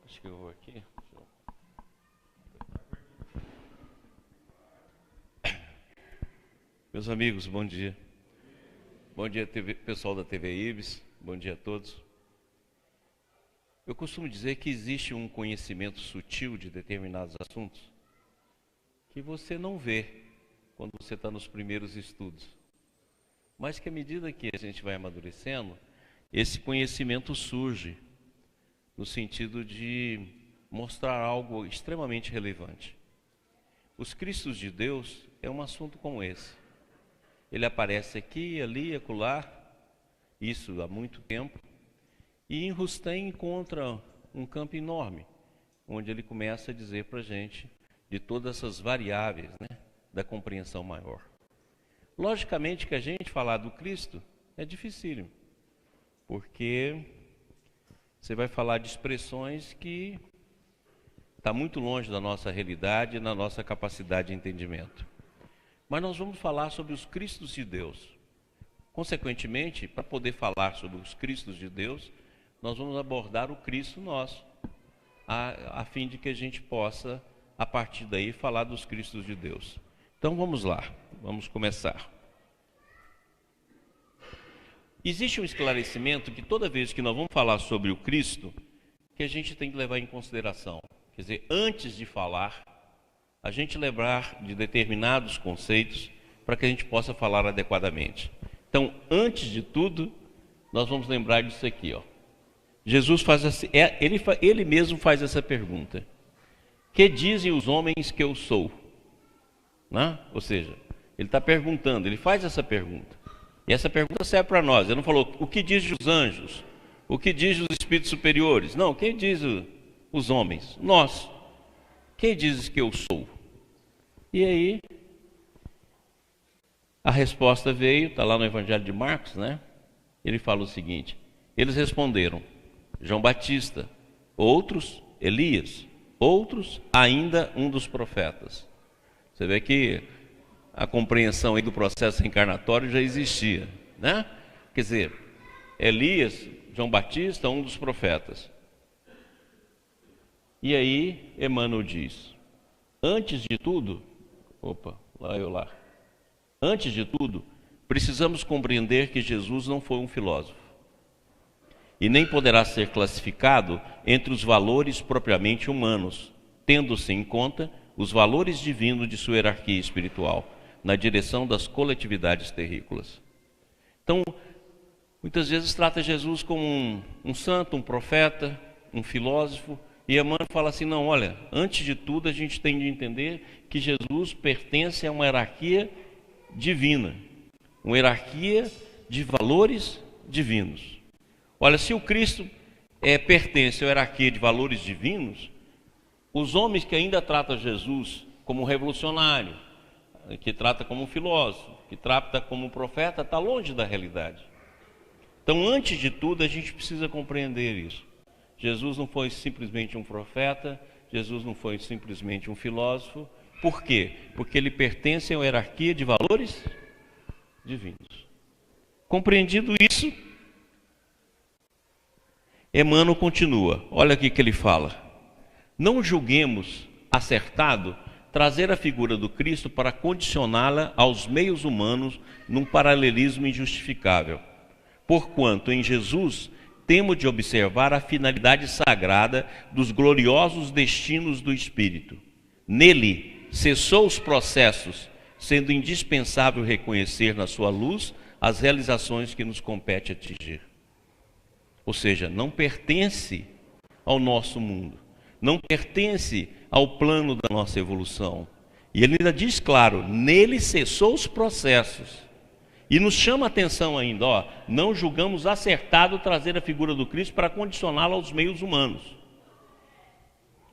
Acho que eu vou aqui. Meus amigos, bom dia. Bom dia, pessoal da TV Ibis. Bom dia a todos. Eu costumo dizer que existe um conhecimento sutil de determinados assuntos que você não vê quando você está nos primeiros estudos, mas que à medida que a gente vai amadurecendo, esse conhecimento surge no sentido de mostrar algo extremamente relevante. Os Cristos de Deus é um assunto como esse. Ele aparece aqui, ali, acolá, isso há muito tempo, e em Rustem encontra um campo enorme, onde ele começa a dizer para a gente de todas essas variáveis, da compreensão maior. Logicamente que a gente falar do Cristo é dificílimo, porque você vai falar de expressões que está muito longe da nossa realidade e da nossa capacidade de entendimento. Mas nós vamos falar sobre os Cristos de Deus. Consequentemente, para poder falar sobre os Cristos de Deus, nós vamos abordar o Cristo nosso, a fim de que a gente possa, a partir daí, falar dos Cristos de Deus. Então vamos lá, vamos começar. Existe um esclarecimento que toda vez que nós vamos falar sobre o Cristo, que a gente tem que levar em consideração. Quer dizer, antes de falar, a gente lembrar de determinados conceitos para que a gente possa falar adequadamente. Então, antes de tudo, nós vamos lembrar disso aqui, ó. Jesus faz assim, ele mesmo faz essa pergunta: que dizem os homens que eu sou? Ou seja, ele está perguntando, ele faz essa pergunta. E essa pergunta serve para nós. Ele não falou o que dizem os anjos, o que dizem os espíritos superiores. Não, quem diz os homens? Nós. Quem dizes que eu sou? E aí, a resposta veio, está lá no Evangelho de Marcos, Ele fala o seguinte: eles responderam, João Batista, outros, Elias, outros, ainda um dos profetas. Você vê que a compreensão aí do processo reencarnatório já existia, Quer dizer, Elias, João Batista, um dos profetas. E aí, Emmanuel diz, antes de tudo, antes de tudo, precisamos compreender que Jesus não foi um filósofo e nem poderá ser classificado entre os valores propriamente humanos, tendo-se em conta os valores divinos de sua hierarquia espiritual, na direção das coletividades terrícolas. Então, muitas vezes trata Jesus como um santo, um profeta, um filósofo, e Emmanuel fala assim, não, olha, antes de tudo a gente tem de entender que Jesus pertence a uma hierarquia divina, uma hierarquia de valores divinos. Olha, se o Cristo pertence à hierarquia de valores divinos, os homens que ainda tratam Jesus como um revolucionário, que trata como um filósofo, que trata como um profeta, está longe da realidade. Então, antes de tudo, a gente precisa compreender isso. Jesus não foi simplesmente um profeta, Jesus não foi simplesmente um filósofo. Por quê? Porque ele pertence a uma hierarquia de valores divinos. Compreendido isso, Emmanuel continua. Olha aqui que ele fala: não julguemos acertado trazer a figura do Cristo para condicioná-la aos meios humanos num paralelismo injustificável. Porquanto em Jesus temos de observar a finalidade sagrada dos gloriosos destinos do Espírito. Nele cessou os processos, sendo indispensável reconhecer na sua luz as realizações que nos compete atingir. Ou seja, não pertence ao nosso mundo, não pertence ao plano da nossa evolução. E ele ainda diz claro, nele cessou os processos. E nos chama a atenção ainda, não julgamos acertado trazer a figura do Cristo para condicioná-la aos meios humanos.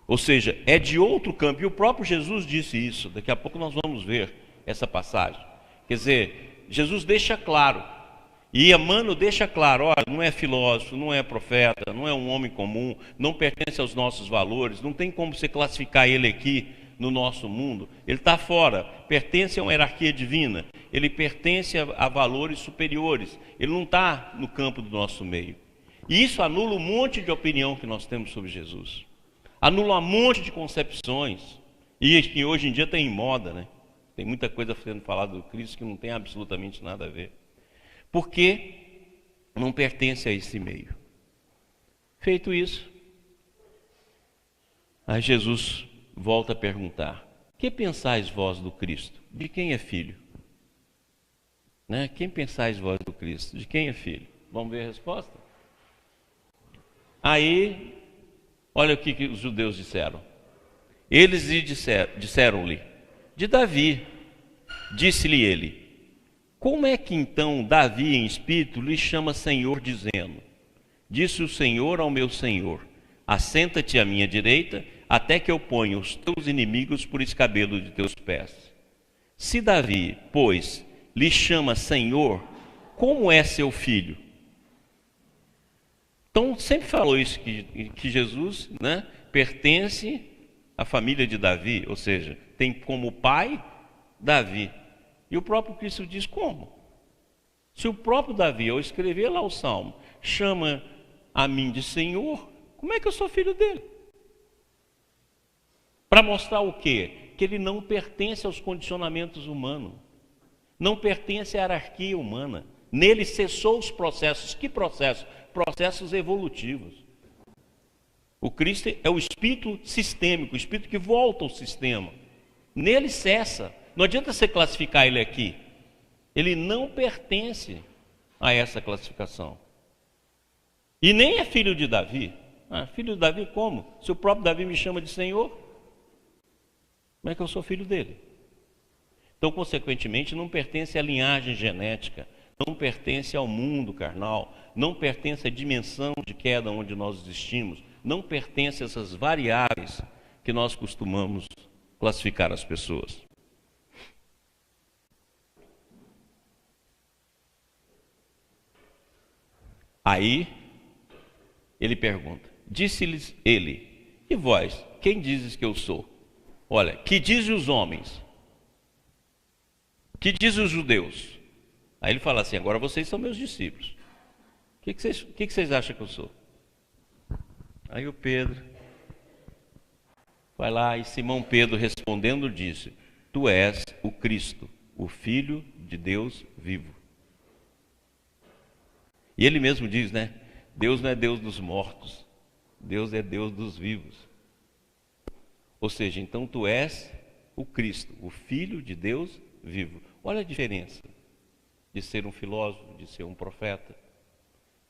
Ou seja, é de outro campo, e o próprio Jesus disse isso, daqui a pouco nós vamos ver essa passagem. Quer dizer, Jesus deixa claro, e Emmanuel deixa claro, não é filósofo, não é profeta, não é um homem comum, não pertence aos nossos valores, não tem como você classificar ele aqui no nosso mundo. Ele está fora, pertence a uma hierarquia divina, ele pertence a valores superiores, ele não está no campo do nosso meio. E isso anula um monte de opinião que nós temos sobre Jesus. anula um monte de concepções. E hoje em dia tem em moda, né? Tem muita coisa sendo falada do Cristo que não tem absolutamente nada a ver. Porque não pertence a esse meio. Feito isso, aí Jesus volta a perguntar: que pensais vós do Cristo? De quem é filho? Né? Quem pensais vós do Cristo? De quem é filho? Vamos ver a resposta? Aí, olha o que os judeus disseram. Eles lhe disseram-lhe: de Davi. Disse-lhe ele: como é que então Davi em espírito lhe chama Senhor, dizendo: disse o Senhor ao meu Senhor: assenta-te à minha direita, até que eu ponha os teus inimigos por escabelo de teus pés. Se Davi, pois, lhe chama Senhor, como é seu filho? Então, sempre falou isso, que Jesus, né, pertence à família de Davi, ou seja, tem como pai Davi. E o próprio Cristo diz como? Se o próprio Davi, ao escrever lá o Salmo, chama a mim de Senhor, como é que eu sou filho dele? Para mostrar o quê? Que ele não pertence aos condicionamentos humanos, não pertence à hierarquia humana. Nele cessou os processos. Que processos? Processos evolutivos. O Cristo é o espírito sistêmico, o espírito que volta ao sistema. Nele cessa. Não adianta você classificar ele aqui. Ele não pertence a essa classificação. E nem é filho de Davi. Filho de Davi como? Se o próprio Davi me chama de Senhor, como é que eu sou filho dele? Então, consequentemente, não pertence à linhagem genética, não pertence ao mundo carnal, não pertence à dimensão de queda onde nós existimos, não pertence a essas variáveis que nós costumamos classificar as pessoas. Aí, ele pergunta, disse-lhes ele: e vós, quem dizes que eu sou? Olha, que dizem os homens? Que dizem os judeus? Aí ele fala assim: agora vocês são meus discípulos. O que vocês acham que eu sou? Aí o Pedro vai lá e Simão Pedro respondendo disse: tu és o Cristo, o Filho de Deus vivo. E ele mesmo diz, né? Deus não é Deus dos mortos, Deus é Deus dos vivos. Ou seja, então tu és o Cristo, o Filho de Deus vivo. Olha a diferença de ser um filósofo, de ser um profeta,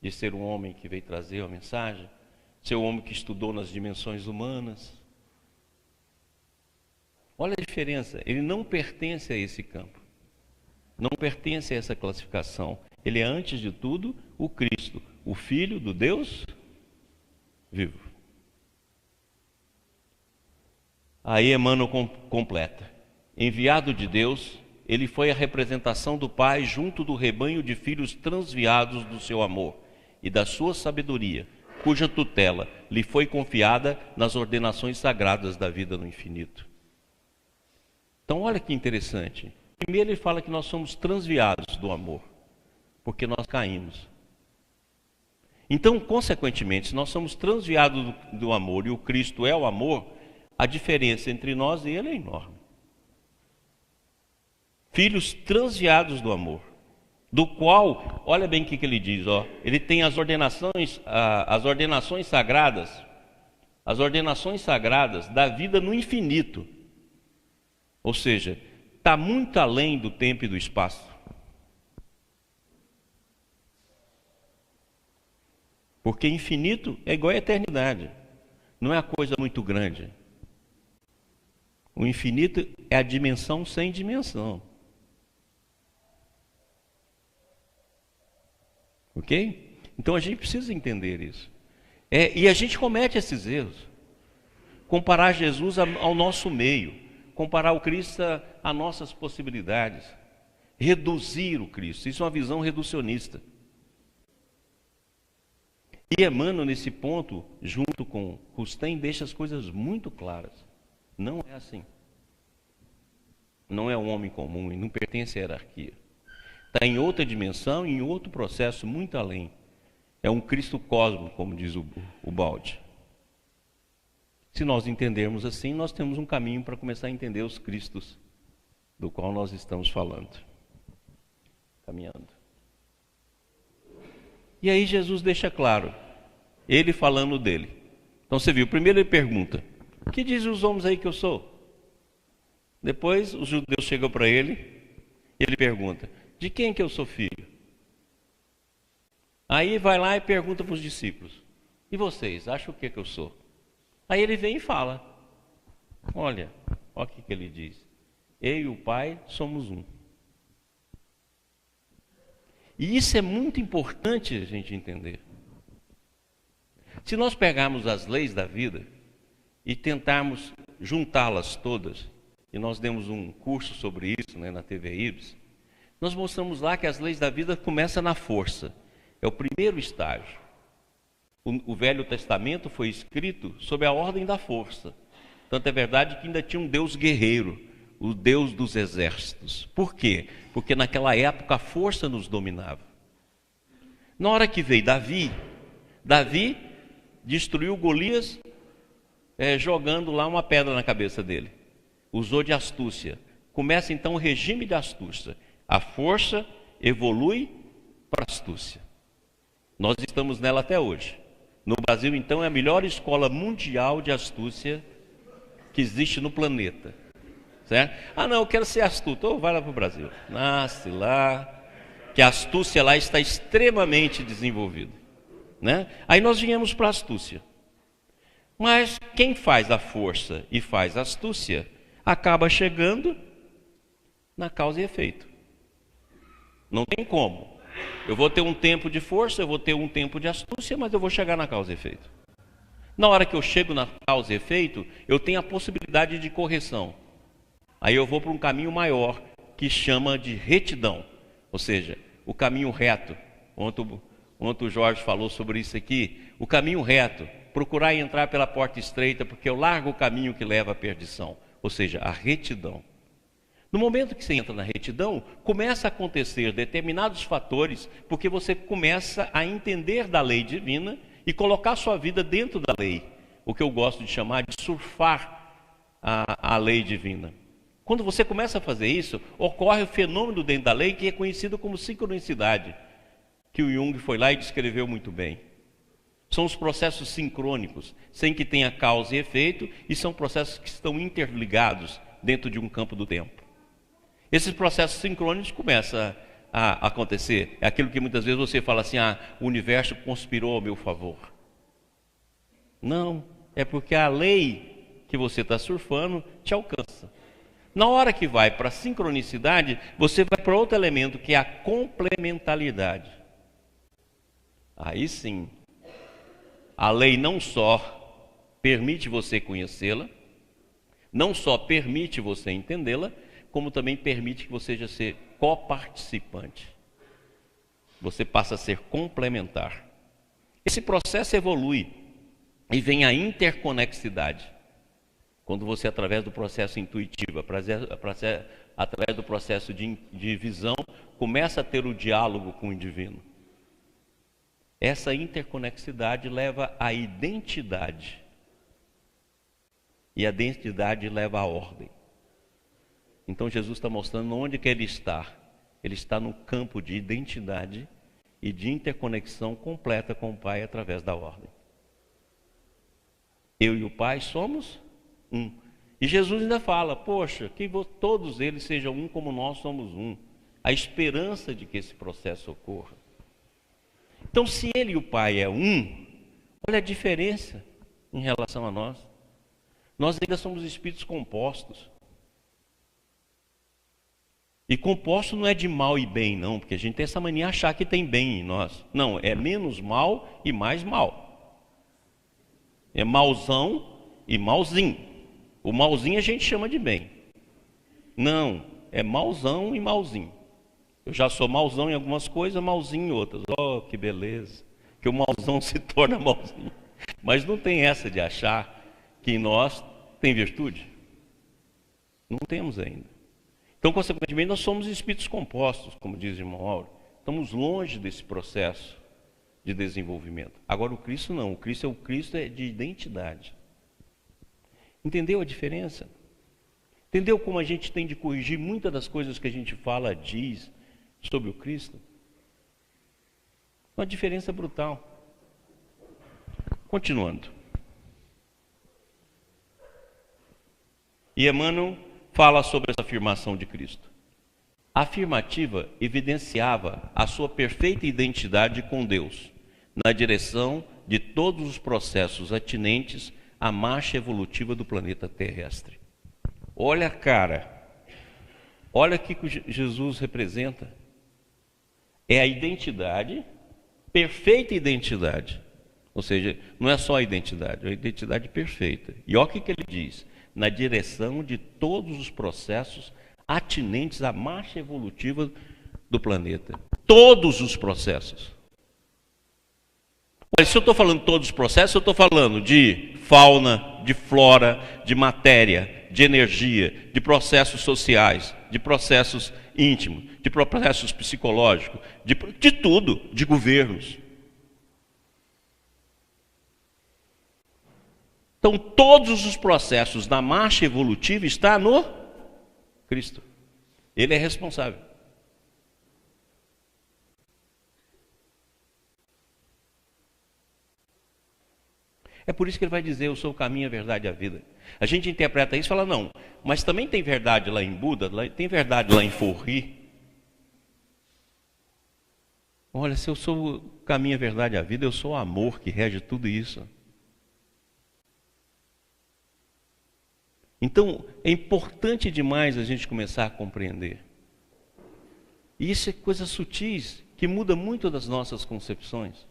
de ser um homem que veio trazer uma mensagem, ser um homem que estudou nas dimensões humanas. Olha a diferença, ele não pertence a esse campo, não pertence a essa classificação. Ele é, antes de tudo, o Cristo, o Filho do Deus vivo. Aí Emmanuel completa: enviado de Deus, ele foi a representação do Pai junto do rebanho de filhos transviados do seu amor e da sua sabedoria, cuja tutela lhe foi confiada nas ordenações sagradas da vida no infinito. Então olha que interessante. Primeiro ele fala que nós somos transviados do amor, porque nós caímos. Então, consequentemente, se nós somos transviados do amor e o Cristo é o amor, a diferença entre nós e ele é enorme. Filhos transviados do amor, do qual, olha bem o que ele diz, ele tem as ordenações sagradas da vida no infinito. Ou seja, está muito além do tempo e do espaço. Porque infinito é igual à eternidade. Não é a coisa muito grande. O infinito é a dimensão sem dimensão. Ok? Então a gente precisa entender isso. E a gente comete esses erros. Comparar Jesus ao nosso meio. Comparar o Cristo a nossas possibilidades. Reduzir o Cristo. Isso é uma visão reducionista. E Emmanuel, nesse ponto, junto com Rustem, deixa as coisas muito claras. Não é assim. Não é um homem comum e não pertence à hierarquia. Está em outra dimensão, em outro processo muito além. É um Cristo cósmico, como diz o Balde. Se nós entendermos assim, nós temos um caminho para começar a entender os Cristos do qual nós estamos falando. Caminhando. E aí Jesus deixa claro, ele falando dele. Então você viu, primeiro ele pergunta, o que dizem os homens aí que eu sou? Depois os judeus chegam para ele e ele pergunta, de quem que eu sou filho? Aí vai lá e pergunta para os discípulos, e vocês, acham o que que eu sou? Aí ele vem e fala, olha o que ele diz, eu e o Pai somos um. E isso é muito importante a gente entender. Se nós pegarmos as leis da vida e tentarmos juntá-las todas, e nós demos um curso sobre isso, né, na TV Ibis, nós mostramos lá que as leis da vida começam na força. É o primeiro estágio. O Velho Testamento foi escrito sob a ordem da força. Tanto é verdade que ainda tinha um Deus guerreiro, o Deus dos exércitos. Por quê? Porque naquela época a força nos dominava. Na hora que veio Davi destruiu Golias jogando lá uma pedra na cabeça dele. Usou de astúcia. Começa então o regime de astúcia. A força evolui para a astúcia. Nós estamos nela até hoje. No Brasil, então, é a melhor escola mundial de astúcia que existe no planeta. Certo? Ah, não, eu quero ser astuto. Vai lá para o Brasil. Nasce lá, que a astúcia lá está extremamente desenvolvida. Né? Aí nós viemos para a astúcia. Mas quem faz a força e faz a astúcia, acaba chegando na causa e efeito. Não tem como. Eu vou ter um tempo de força, eu vou ter um tempo de astúcia, mas eu vou chegar na causa e efeito. Na hora que eu chego na causa e efeito, eu tenho a possibilidade de correção. Aí eu vou para um caminho maior, que chama de retidão. Ou seja, o caminho reto. Ontem o Jorge falou sobre isso aqui. O caminho reto. Procurar entrar pela porta estreita, porque eu largo o caminho que leva à perdição. Ou seja, a retidão. No momento que você entra na retidão, começa a acontecer determinados fatores, porque você começa a entender da lei divina e colocar sua vida dentro da lei. O que eu gosto de chamar de surfar a lei divina. Quando você começa a fazer isso, ocorre o fenômeno dentro da lei que é conhecido como sincronicidade, que o Jung foi lá e descreveu muito bem. São os processos sincrônicos, sem que tenha causa e efeito, e são processos que estão interligados dentro de um campo do tempo. Esses processos sincrônicos começam a acontecer. É aquilo que muitas vezes você fala assim, o universo conspirou ao meu favor. Não, é porque a lei que você está surfando te alcança. Na hora que vai para a sincronicidade, você vai para outro elemento, que é a complementaridade. Aí sim, a lei não só permite você conhecê-la, não só permite você entendê-la, como também permite que você seja ser coparticipante. Você passa a ser complementar. Esse processo evolui e vem a interconexidade. Quando você, através do processo intuitivo, através do processo de visão, começa a ter o diálogo com o divino. Essa interconexidade leva à identidade. E a identidade leva à ordem. Então Jesus está mostrando onde que ele está. Ele está no campo de identidade e de interconexão completa com o Pai através da ordem. Eu e o Pai somos um. E Jesus ainda fala, poxa, que todos eles sejam um como nós somos um. A esperança de que esse processo ocorra. Então, se ele e o Pai é um, olha a diferença em relação a nós. Nós ainda somos espíritos compostos. E composto não é de mal e bem, não, porque a gente tem essa mania de achar que tem bem em nós. Não, é menos mal e mais mal. É mauzão e malzinho. O malzinho a gente chama de bem. Não, é mauzão e malzinho. Eu já sou mauzão em algumas coisas, malzinho em outras. Oh, que beleza. Que o mauzão se torna malzinho. Mas não tem essa de achar que em nós tem virtude. Não temos ainda. Então, consequentemente, nós somos espíritos compostos, como diz o irmão Auro. Estamos longe desse processo de desenvolvimento. Agora, o Cristo não. O Cristo é de identidade. Entendeu a diferença? Entendeu como a gente tem de corrigir muitas das coisas que a gente fala, diz sobre o Cristo? Uma diferença brutal. Continuando. E Emmanuel fala sobre essa afirmação de Cristo. A afirmativa evidenciava a sua perfeita identidade com Deus, na direção de todos os processos atinentes à marcha evolutiva do planeta terrestre. Olha, cara, olha o que Jesus representa. É a identidade, perfeita identidade. Ou seja, não é só a identidade, é a identidade perfeita. E olha o que ele diz: na direção de todos os processos atinentes à marcha evolutiva do planeta. Todos os processos. Mas se eu estou falando de todos os processos, eu estou falando de fauna, de flora, de matéria, de energia, de processos sociais, de processos íntimos, de processos psicológicos, de tudo, de governos. Então, todos os processos da marcha evolutiva estão no Cristo. Ele é responsável. É por isso que ele vai dizer: eu sou o caminho, a verdade e a vida. A gente interpreta isso e fala: não, mas também tem verdade lá em Buda, tem verdade lá em Forri. Olha, se eu sou o caminho, a verdade e a vida, eu sou o amor que rege tudo isso. Então, é importante demais a gente começar a compreender. E isso é coisas sutis, que muda muito das nossas concepções.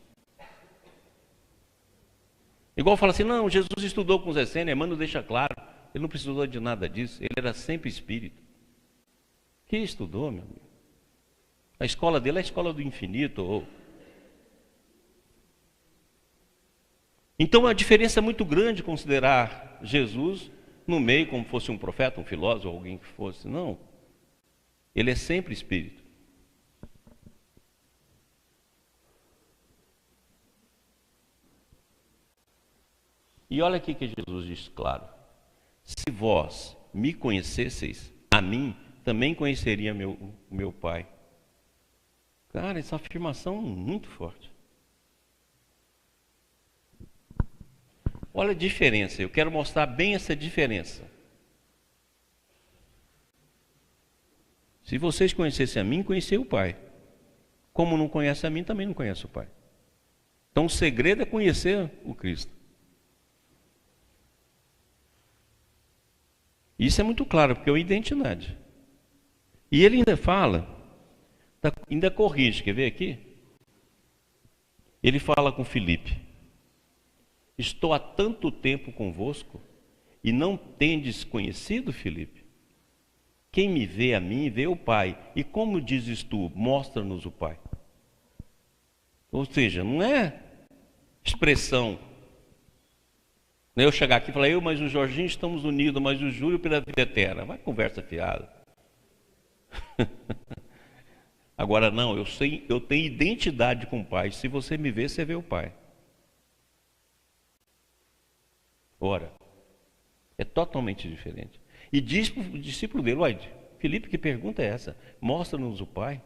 Igual fala assim: não, Jesus estudou com Zé Sênia, Emmanuel deixa claro, ele não precisou de nada disso, ele era sempre espírito. Que estudou, meu amigo? A escola dele é a escola do infinito. Então a diferença é muito grande considerar Jesus no meio como fosse um profeta, um filósofo, alguém que fosse. Não, ele é sempre espírito. E olha aqui que Jesus diz claro: se vós me conhecesseis, a mim também conheceria meu Pai. Cara, essa afirmação é muito forte. Olha a diferença, eu quero mostrar bem essa diferença. Se vocês conhecessem a mim, conheciam o Pai. Como não conhece a mim, também não conhece o Pai. Então o segredo é conhecer o Cristo. Isso é muito claro, porque é uma identidade. E ele ainda fala, ainda corrige, quer ver aqui? Ele fala com Filipe: estou há tanto tempo convosco e não tendes conhecido, Filipe? Quem me vê a mim, vê o Pai. E como dizes tu, mostra-nos o Pai. Ou seja, não é expressão. Eu chegar aqui e falar: eu, mas o Jorginho estamos unidos, mas o Júlio pela vida eterna. Vai conversa fiada. Agora não, eu tenho identidade com o Pai. Se você me vê, você vê o Pai. Ora, é totalmente diferente. E diz para o discípulo dele: uai, Filipe, que pergunta é essa? Mostra-nos o Pai.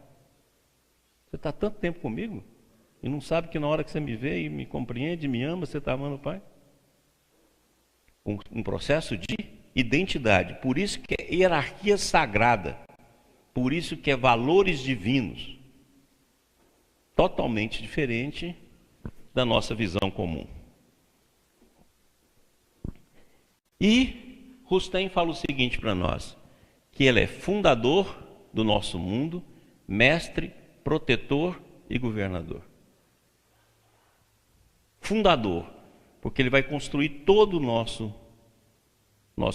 Você está tanto tempo comigo e não sabe que na hora que você me vê e me compreende, me ama, você está amando o Pai? Um processo de identidade. Por isso que é hierarquia sagrada. Por isso que é valores divinos. Totalmente diferente da nossa visão comum. E Rustem fala o seguinte para nós: que ele é fundador do nosso mundo, mestre, protetor e governador. Fundador, porque ele vai construir todo o nosso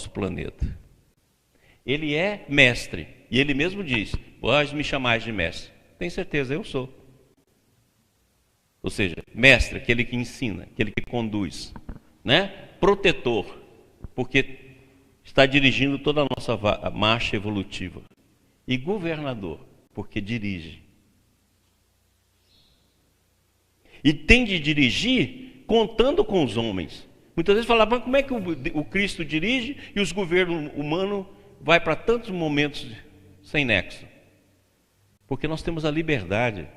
planeta. Ele é mestre, e ele mesmo diz: vós me chamais de mestre. Tem certeza, eu sou. Ou seja, mestre, aquele que ensina, aquele que conduz, né? Protetor, porque está dirigindo toda a nossa marcha evolutiva. E governador, porque dirige. E tem de dirigir contando com os homens, Muitas vezes fala, mas como é que o Cristo dirige e os governos humanos vai para tantos momentos sem nexo? Porque nós temos a liberdade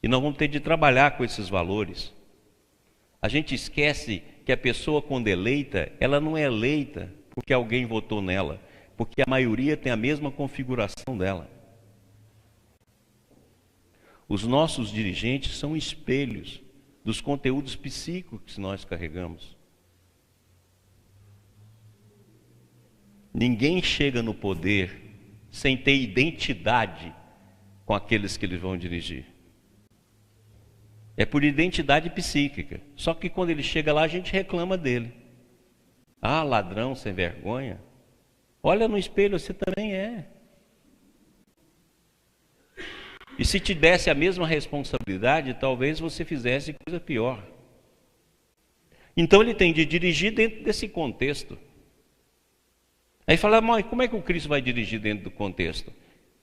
e nós vamos ter de trabalhar com esses valores. A gente esquece que a pessoa, quando eleita, ela não é eleita porque alguém votou nela, porque a maioria tem a mesma configuração dela. Os nossos dirigentes são espelhos dos conteúdos psíquicos que nós carregamos. Ninguém chega no poder sem ter identidade com aqueles que eles vão dirigir. É por identidade psíquica. Só que quando ele chega lá, a gente reclama dele. Ah, ladrão sem vergonha. Olha no espelho, você também é. E se te desse a mesma responsabilidade, talvez você fizesse coisa pior. Então ele tem de dirigir dentro desse contexto. Aí fala, mas como é que o Cristo vai dirigir dentro do contexto?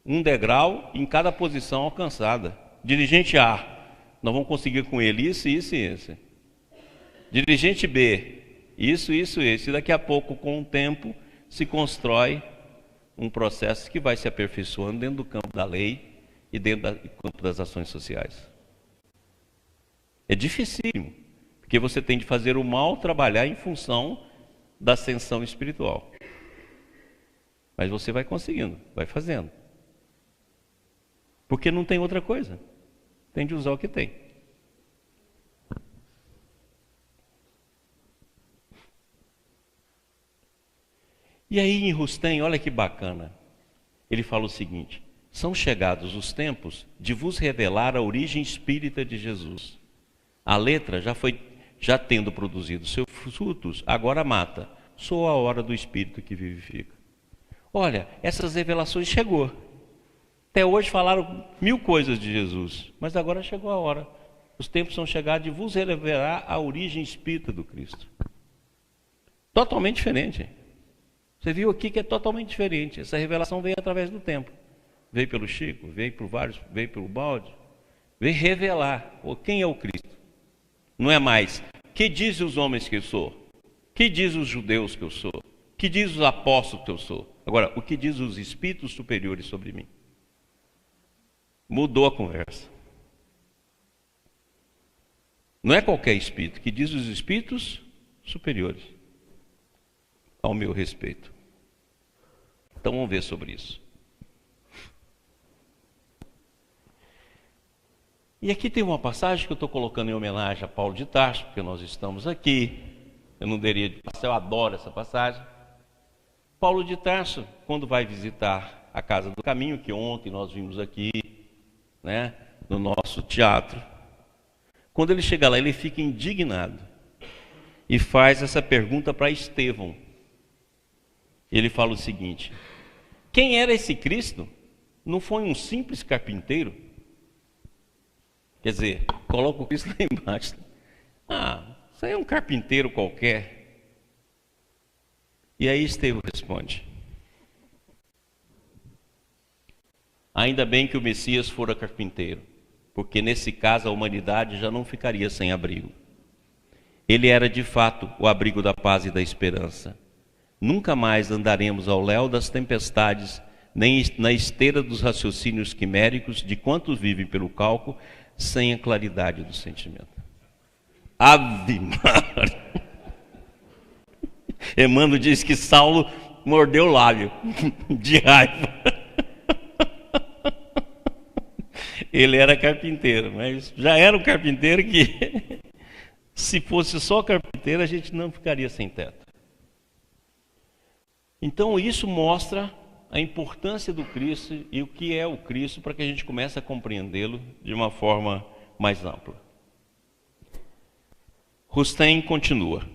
Um degrau em cada posição alcançada. Dirigente A, nós vamos conseguir com ele isso, isso e isso. Dirigente B, isso, isso, isso. E daqui a pouco, com o tempo, se constrói um processo que vai se aperfeiçoando dentro do campo da lei e dentro do campo das ações sociais. É dificílimo, porque você tem de fazer o mal trabalhar em função da ascensão espiritual. Mas você vai conseguindo, vai fazendo. Porque não tem outra coisa. Tem de usar o que tem. E aí em Rustem, olha que bacana. Ele fala o seguinte: são chegados os tempos de vos revelar a origem espírita de Jesus. A letra já tendo produzido seus frutos, agora mata. Sou a hora do Espírito que vivifica. Olha, essas revelações chegou. Até hoje falaram 1000 coisas de Jesus, mas agora chegou a hora. Os tempos são chegados de vos revelar a origem espírita do Cristo. Totalmente diferente. Você viu aqui que é totalmente diferente. Essa revelação veio através do tempo. Veio pelo Chico, veio por vários, veio pelo Balde. Veio revelar quem é o Cristo. Não é mais, que diz os homens que eu sou? Que diz os judeus que eu sou? Que diz os apóstolos que eu sou? Agora, o que diz os espíritos superiores sobre mim? Mudou a conversa. Não é qualquer espírito, que diz os espíritos superiores ao meu respeito. Então vamos ver sobre isso. E aqui tem uma passagem que eu estou colocando em homenagem a Paulo de Tarso, porque nós estamos aqui. Eu não daria de passar, eu adoro essa passagem. Paulo de Tarso, quando vai visitar a Casa do Caminho, que ontem nós vimos aqui, né, no nosso teatro, quando ele chega lá, ele fica indignado e faz essa pergunta para Estevão. Ele fala o seguinte: quem era esse Cristo? Não foi um simples carpinteiro? Quer dizer, coloca o Cristo lá embaixo. Ah, isso aí é um carpinteiro qualquer. E aí Estevão responde: ainda bem que o Messias fora carpinteiro, porque nesse caso a humanidade já não ficaria sem abrigo. Ele era de fato o abrigo da paz e da esperança. Nunca mais andaremos ao léu das tempestades, nem na esteira dos raciocínios quiméricos de quantos vivem pelo cálculo, sem a claridade do sentimento. Ave Maria! Emmanuel diz que Saulo mordeu o lábio de raiva. Ele era carpinteiro, mas já era um carpinteiro que, se fosse só carpinteiro, a gente não ficaria sem teto. Então isso mostra a importância do Cristo e o que é o Cristo, para que a gente comece a compreendê-lo de uma forma mais ampla. Rustem continua: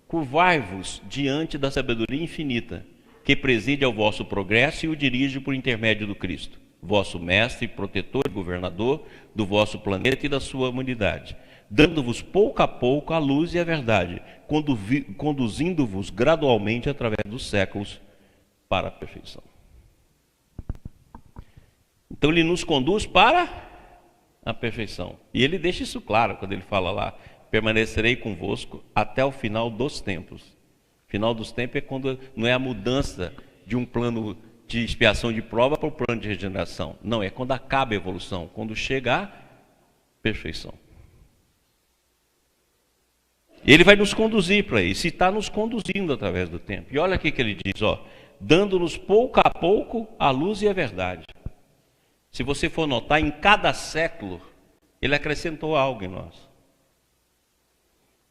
curvai-vos diante da sabedoria infinita, que preside ao vosso progresso e o dirige por intermédio do Cristo, vosso mestre, protetor e governador do vosso planeta e da sua humanidade, dando-vos pouco a pouco a luz e a verdade, conduzindo-vos gradualmente através dos séculos para a perfeição. Então ele nos conduz para a perfeição. E ele deixa isso claro quando ele fala lá: permanecerei convosco até o final dos tempos. Final dos tempos é quando não é a mudança de um plano de expiação de prova para o plano de regeneração. Não, é quando acaba a evolução, quando chega a perfeição. Ele vai nos conduzir para isso, e está nos conduzindo através do tempo. E olha aqui que ele diz, dando-nos pouco a pouco a luz e a verdade. Se você for notar, em cada século, ele acrescentou algo em nós.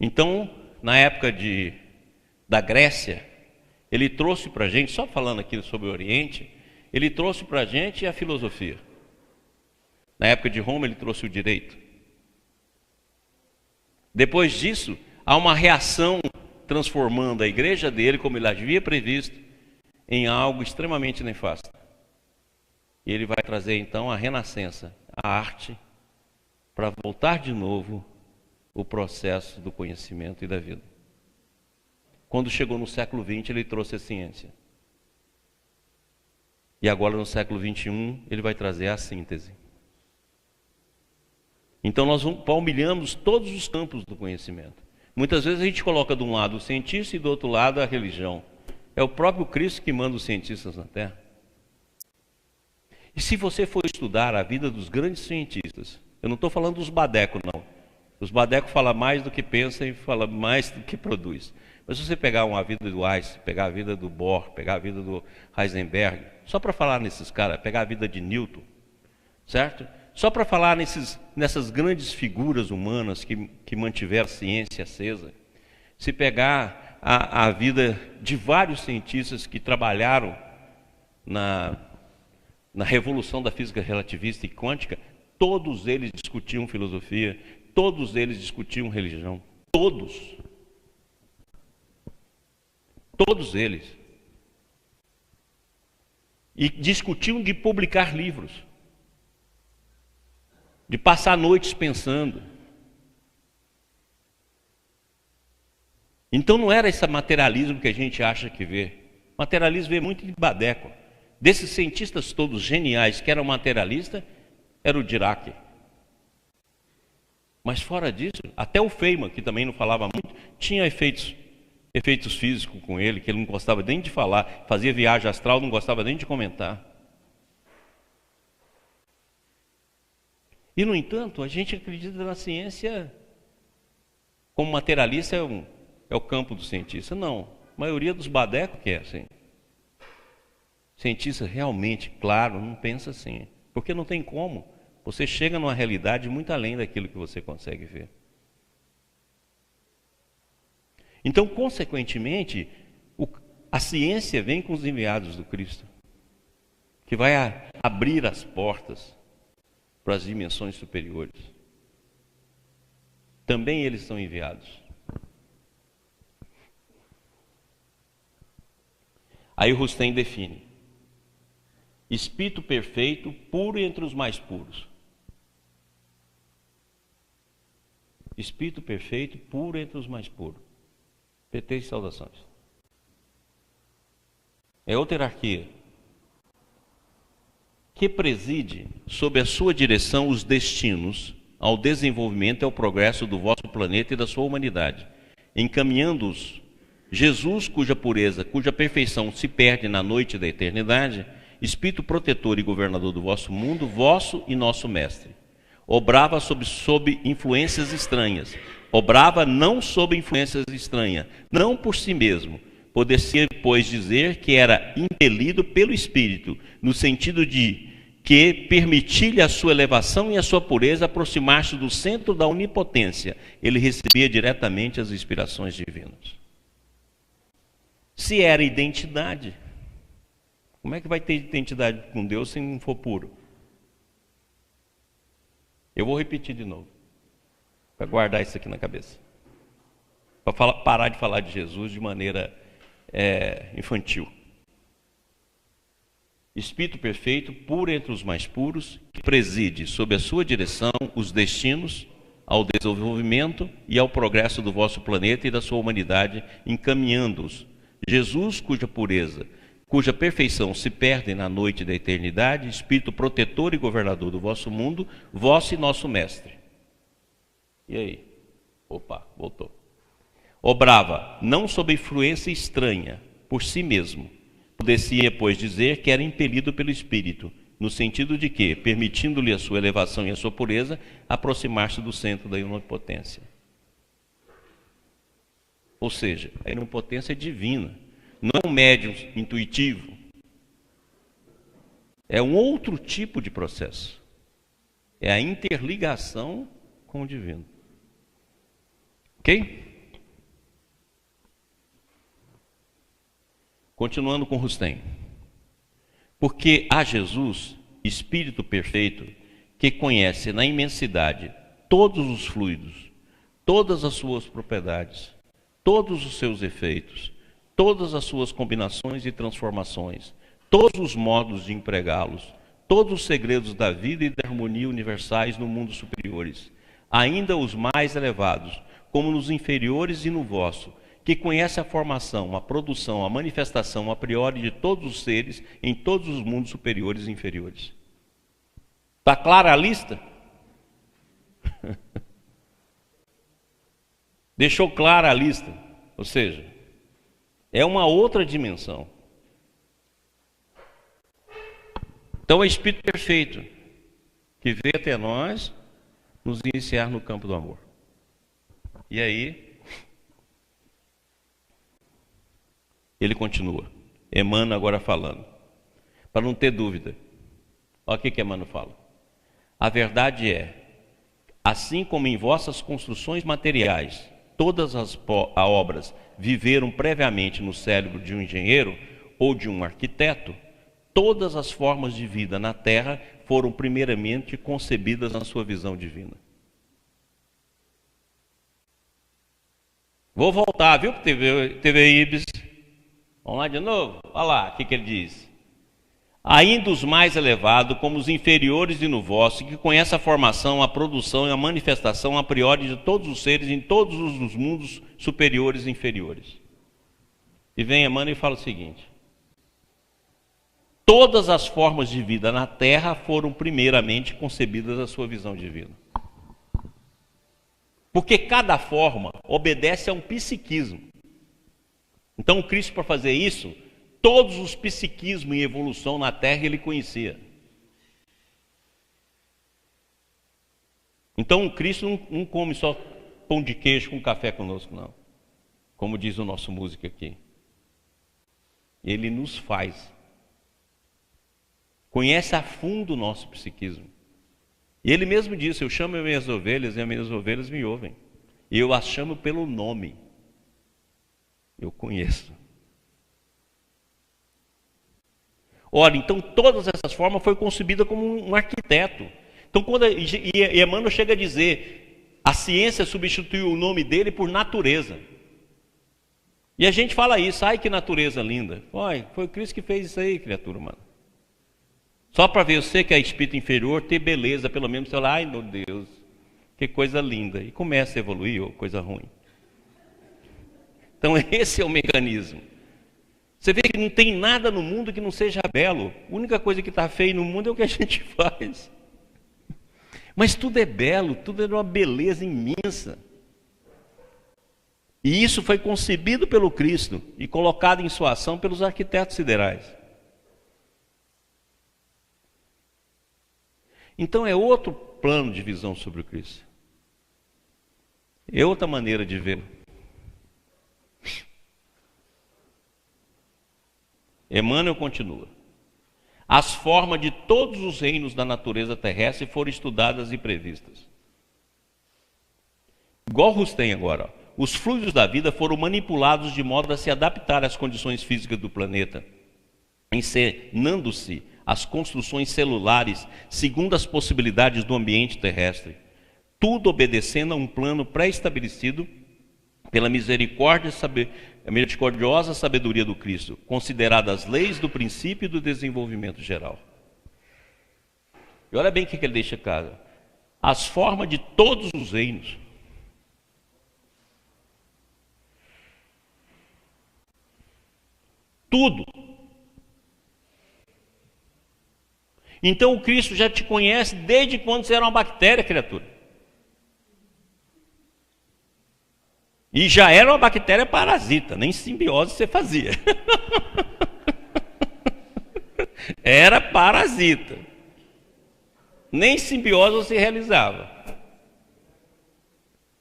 Então, na época da Grécia, ele trouxe para a gente, só falando aqui sobre o Oriente, ele trouxe para a gente a filosofia. Na época de Roma, ele trouxe o direito. Depois disso, há uma reação transformando a igreja dele, como ele havia previsto, em algo extremamente nefasto. E ele vai trazer então a renascença, a arte, para voltar de novo o processo do conhecimento e da vida. Quando chegou no século XX, ele trouxe a ciência. E agora no século XXI, ele vai trazer a síntese. Então nós palmilhamos todos os campos do conhecimento. Muitas vezes a gente coloca de um lado o cientista e do outro lado a religião. É o próprio Cristo que manda os cientistas na Terra. E se você for estudar a vida dos grandes cientistas, eu não estou falando dos badecos, não. Os badecos falam mais do que pensam e falam mais do que produz. Mas se você pegar uma vida do Einstein, pegar a vida do Bohr, pegar a vida do Heisenberg, só para falar nesses caras, pegar a vida de Newton, certo? Só para falar nessas grandes figuras humanas que mantiveram a ciência acesa, se pegar a vida de vários cientistas que trabalharam na revolução da física relativista e quântica, todos eles discutiam filosofia, todos eles discutiam religião, todos eles. E discutiam de publicar livros, de passar noites pensando. Então não era esse materialismo que a gente acha que vê. Materialismo vê muito de badeco. Desses cientistas todos geniais que eram materialistas, era o Dirac. Mas fora disso, até o Feynman, que também não falava muito, tinha efeitos físicos com ele, que ele não gostava nem de falar, fazia viagem astral, não gostava nem de comentar. E, no entanto, a gente acredita na ciência como materialista é o campo do cientista. Não, a maioria dos badecos que é assim. Cientista realmente, claro, não pensa assim. Porque não tem como. Você chega numa realidade muito além daquilo que você consegue ver. Então, consequentemente, a ciência vem com os enviados do Cristo, que vai abrir as portas para as dimensões superiores. Também eles são enviados. Aí o Rustem define: espírito perfeito, puro entre os mais puros. Espírito perfeito, puro entre os mais puros. PT e saudações. É outra hierarquia que preside sob a sua direção os destinos ao desenvolvimento e ao progresso do vosso planeta e da sua humanidade, encaminhando-os. Jesus, cuja pureza, cuja perfeição se perde na noite da eternidade, Espírito protetor e governador do vosso mundo, vosso e nosso mestre. Obrava sob influências estranhas. Obrava não sob influências estranhas, não por si mesmo. Poder-se, pois, dizer que era impelido pelo Espírito, no sentido de que permitir-lhe a sua elevação e a sua pureza aproximar-se do centro da onipotência. Ele recebia diretamente as inspirações divinas. Se era identidade, como é que vai ter identidade com Deus se não for puro? Eu vou repetir de novo, para guardar isso aqui na cabeça. Para parar de falar de Jesus de maneira infantil. Espírito perfeito, puro entre os mais puros, que preside sob a sua direção os destinos ao desenvolvimento e ao progresso do vosso planeta e da sua humanidade, encaminhando-os. Jesus, cuja pureza, cuja perfeição se perde na noite da eternidade, Espírito protetor e governador do vosso mundo, vosso e nosso mestre. E aí? Opa, voltou. Obrava, não sob influência estranha, por si mesmo. Poder-se-ia, pois, dizer que era impelido pelo Espírito, no sentido de que, permitindo-lhe a sua elevação e a sua pureza, aproximar-se do centro da onipotência. Ou seja, a onipotência é divina, não é um médium intuitivo. É um outro tipo de processo. É a interligação com o divino. Ok? Continuando com Rustem. Porque há Jesus, Espírito perfeito, que conhece na imensidade todos os fluidos, todas as suas propriedades, todos os seus efeitos, todas as suas combinações e transformações, todos os modos de empregá-los, todos os segredos da vida e da harmonia universais no mundo superiores, ainda os mais elevados, como nos inferiores e no vosso, que conhece a formação, a produção, a manifestação a priori de todos os seres em todos os mundos superiores e inferiores. Está clara a lista? Deixou clara a lista? Ou seja, é uma outra dimensão. Então é o Espírito perfeito que veio até nós nos iniciar no campo do amor. E aí ele continua. Emmanuel agora falando. Para não ter dúvida. Olha o que Emmanuel fala. A verdade é, assim como em vossas construções materiais, todas as obras viveram previamente no cérebro de um engenheiro ou de um arquiteto, todas as formas de vida na Terra foram primeiramente concebidas na sua visão divina. Vou voltar, viu, para TV Ibis. Vamos lá de novo? Olha lá, o que ele diz. Ainda os mais elevados, como os inferiores e no vosso, que conhece a formação, a produção e a manifestação a priori de todos os seres em todos os mundos superiores e inferiores. E vem Emmanuel e fala o seguinte. Todas as formas de vida na Terra foram primeiramente concebidas à sua visão divina. Porque cada forma obedece a um psiquismo. Então o Cristo, para fazer isso, todos os psiquismos em evolução na Terra ele conhecia. Então o Cristo não come só pão de queijo com café conosco, não. Como diz o nosso músico aqui. Ele nos faz. Conhece a fundo o nosso psiquismo. E ele mesmo disse, eu chamo as minhas ovelhas e as minhas ovelhas me ouvem. E eu as chamo pelo nome. Eu conheço. Ora, então todas essas formas foi concebida como um arquiteto. Então quando Emmanuel chega a dizer, a ciência substituiu o nome dele por natureza. E a gente fala isso, ai que natureza linda. Foi o Cristo que fez isso aí, criatura humana. Só para ver você que é espírito inferior, ter beleza, pelo menos você fala, ai meu Deus, que coisa linda. E começa a evoluir, ou coisa ruim. Então esse é o mecanismo. Você vê que não tem nada no mundo que não seja belo. A única coisa que está feia no mundo é o que a gente faz. Mas tudo é belo, tudo é de uma beleza imensa. E isso foi concebido pelo Cristo e colocado em sua ação pelos arquitetos siderais. Então é outro plano de visão sobre o Cristo. É outra maneira de ver. Emmanuel continua. As formas de todos os reinos da natureza terrestre foram estudadas e previstas. Igual Rustem agora. Os fluidos da vida foram manipulados de modo a se adaptar às condições físicas do planeta, encenando-se as construções celulares segundo as possibilidades do ambiente terrestre. Tudo obedecendo a um plano pré-estabelecido pela misericordiosa sabedoria do Cristo, consideradas as leis do princípio e do desenvolvimento geral. E olha bem o que ele deixa claro. As formas de todos os reinos. Tudo. Então o Cristo já te conhece desde quando você era uma bactéria, criatura. E já era uma bactéria parasita, nem simbiose você fazia. Era parasita. Nem simbiose você realizava.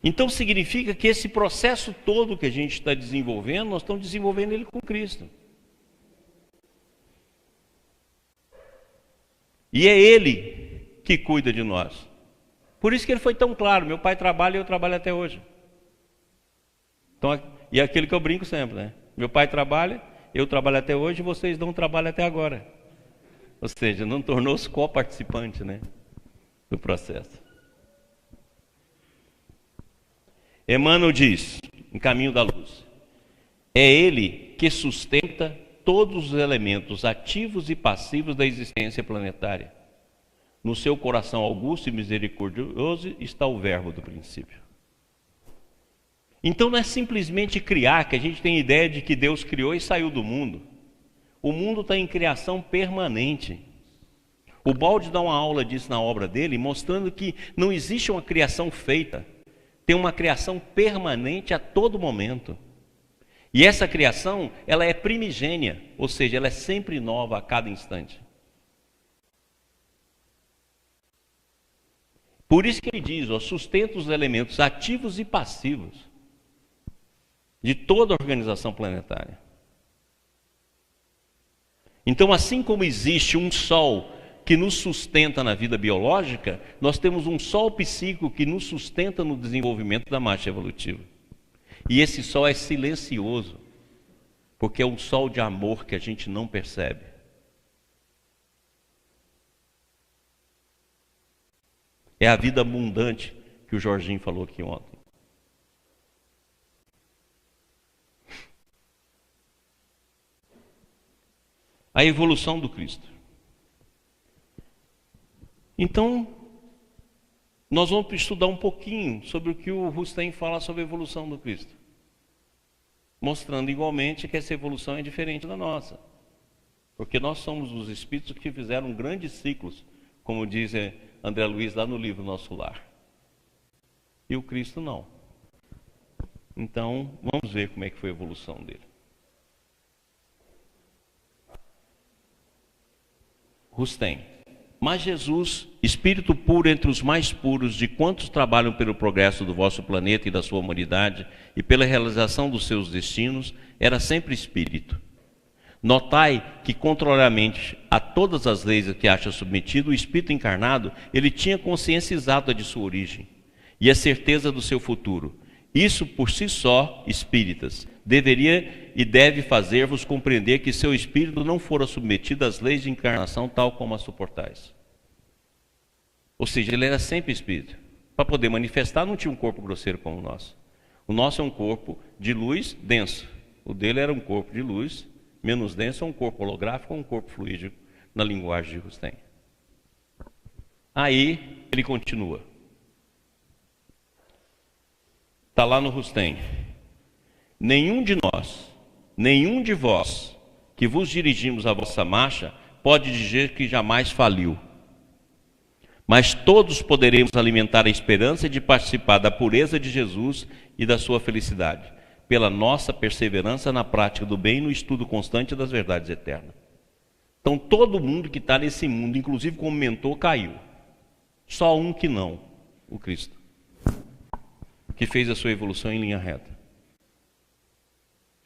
Então significa que esse processo todo que a gente está desenvolvendo, nós estamos desenvolvendo ele com Cristo. E é Ele que cuida de nós. Por isso que Ele foi tão claro: meu pai trabalha e eu trabalho até hoje. Então, e é aquilo que eu brinco sempre, né? Meu pai trabalha, eu trabalho até hoje e vocês não trabalham até agora. Ou seja, não tornou-se co-participante, né, do processo. Emmanuel diz, em Caminho da Luz: é Ele que sustenta todos os elementos ativos e passivos da existência planetária. No seu coração augusto e misericordioso está o verbo do princípio. Então não é simplesmente criar, que a gente tem ideia de que Deus criou e saiu do mundo. O mundo está em criação permanente. O Balde dá uma aula disso na obra dele, mostrando que não existe uma criação feita. Tem uma criação permanente a todo momento. E essa criação, ela é primigênia, ou seja, ela é sempre nova a cada instante. Por isso que ele diz, ó, sustenta os elementos ativos e passivos de toda a organização planetária. Então, assim como existe um sol que nos sustenta na vida biológica, nós temos um sol psíquico que nos sustenta no desenvolvimento da marcha evolutiva. E esse sol é silencioso, porque é um sol de amor que a gente não percebe. É a vida abundante que o Jorginho falou aqui ontem. A evolução do Cristo. Então, nós vamos estudar um pouquinho sobre o que o Rustem fala sobre a evolução do Cristo, mostrando igualmente que essa evolução é diferente da nossa, porque nós somos os espíritos que fizeram grandes ciclos, como diz André Luiz lá no livro Nosso Lar, e o Cristo não. Então, vamos ver como é que foi a evolução dele. Rustem: mas Jesus, espírito puro entre os mais puros de quantos trabalham pelo progresso do vosso planeta e da sua humanidade e pela realização dos seus destinos, era sempre espírito. Notai que, contrariamente a todas as leis a que acha submetido, o espírito encarnado, ele tinha consciência exata de sua origem e a certeza do seu futuro. Isso por si só, espíritas, deveria e deve fazer-vos compreender que seu espírito não fora submetido às leis de encarnação tal como as suportais. Ou seja, ele era sempre espírito. Para poder manifestar, não tinha um corpo grosseiro como o nosso. O nosso é um corpo de luz denso. O dele era um corpo de luz menos denso, é um corpo holográfico ou um corpo fluídico, na linguagem de Rustem. Aí ele continua. Está lá no Rustem: nenhum de nós, nenhum de vós, que vos dirigimos a vossa marcha, pode dizer que jamais faliu. Mas todos poderemos alimentar a esperança de participar da pureza de Jesus e da sua felicidade, pela nossa perseverança na prática do bem e no estudo constante das verdades eternas. Então todo mundo que está nesse mundo, inclusive como mentor, caiu. Só um que não, o Cristo, que fez a sua evolução em linha reta.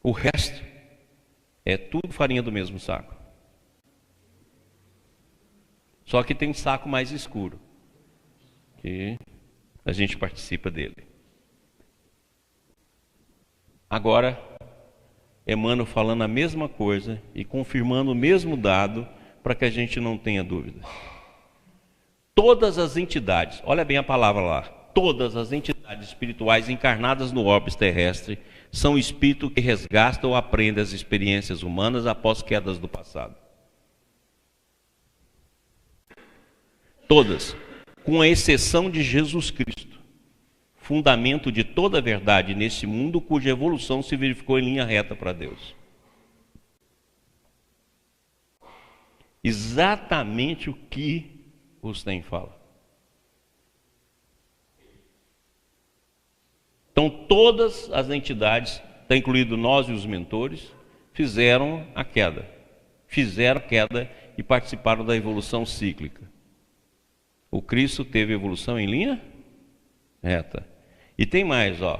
O resto é tudo farinha do mesmo saco. Só que tem um saco mais escuro, que a gente participa dele. Agora, Emmanuel falando a mesma coisa e confirmando o mesmo dado para que a gente não tenha dúvida. Todas as entidades, olha bem a palavra lá, todas as entidades espirituais encarnadas no orbe terrestre são espíritos que resgatam ou aprendem as experiências humanas após quedas do passado. Todas, com a exceção de Jesus Cristo, fundamento de toda a verdade nesse mundo, cuja evolução se verificou em linha reta para Deus. Exatamente o que Rustem fala. Então, todas as entidades, está incluído nós e os mentores, fizeram a queda. Fizeram a queda e participaram da evolução cíclica. O Cristo teve evolução em linha reta. E tem mais, ó.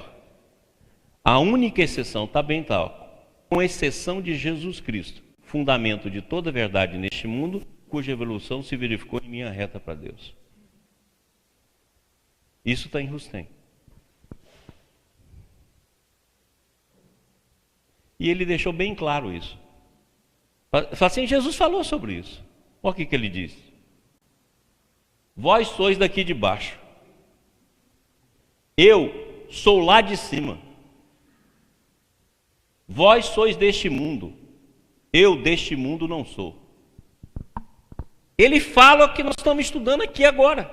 A única exceção, está bem tal, com exceção de Jesus Cristo, fundamento de toda a verdade neste mundo, cuja evolução se verificou em linha reta para Deus. Isso está em Rustem. E ele deixou bem claro isso. Fala assim, Jesus falou sobre isso. Olha o que ele disse. Vós sois daqui de baixo. Eu sou lá de cima. Vós sois deste mundo. Eu deste mundo não sou. Ele fala o que nós estamos estudando aqui agora.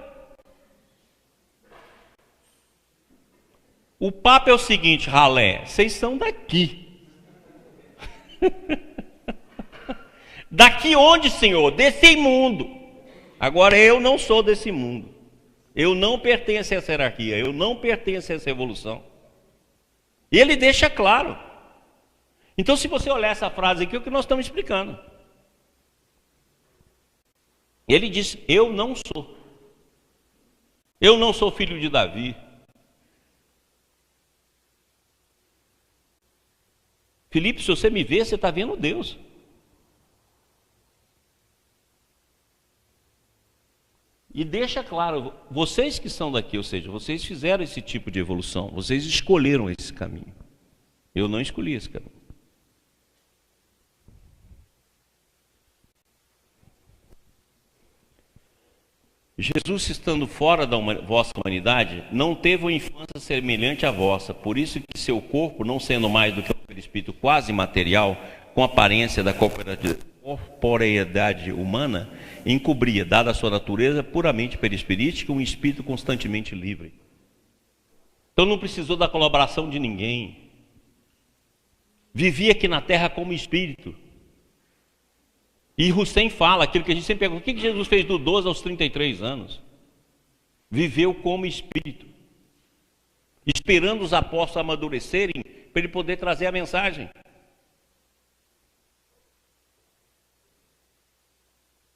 O papo é o seguinte, ralé, vocês são daqui. Daqui onde, Senhor? Desse mundo. Agora eu não sou desse mundo. Eu não pertenço a essa hierarquia. Eu não pertenço a essa evolução. E ele deixa claro. Então, se você olhar essa frase aqui, é o que nós estamos explicando. Ele diz, eu não sou. Eu não sou filho de Davi. Filipe, se você me vê, você está vendo Deus. E deixa claro, vocês que são daqui, ou seja, vocês fizeram esse tipo de evolução, vocês escolheram esse caminho. Eu não escolhi esse caminho. Jesus, estando fora da vossa humanidade, não teve uma infância semelhante à vossa, por isso que seu corpo, não sendo mais do que um perispírito quase material, com aparência da corporeidade humana, encobria, dada a sua natureza puramente perispirítica, um espírito constantemente livre. Então não precisou da colaboração de ninguém. Vivia aqui na terra como espírito. E Hussein fala, aquilo que a gente sempre pergunta, o que Jesus fez do 12 aos 33 anos? Viveu como espírito, esperando os apóstolos amadurecerem, para ele poder trazer a mensagem.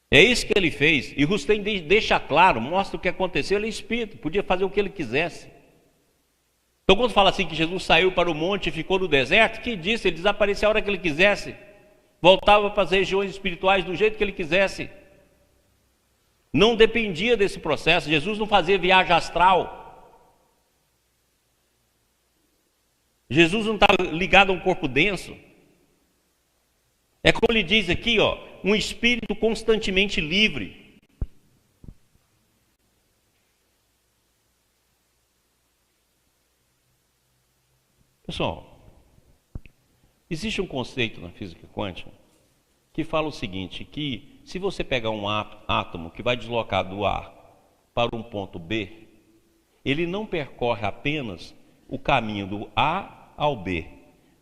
É isso que ele fez, e Hussein deixa claro, mostra o que aconteceu, ele é espírito, podia fazer o que ele quisesse. Então quando fala assim que Jesus saiu para o monte e ficou no deserto, que disse? Ele desaparecia a hora que ele quisesse. Voltava para as regiões espirituais do jeito que ele quisesse. Não dependia desse processo. Jesus não fazia viagem astral. Jesus não estava ligado a um corpo denso. É como ele diz aqui, ó, um espírito constantemente livre. Pessoal, existe um conceito na física quântica que fala o seguinte, que se você pegar um átomo que vai deslocar do A para um ponto B, ele não percorre apenas o caminho do A ao B,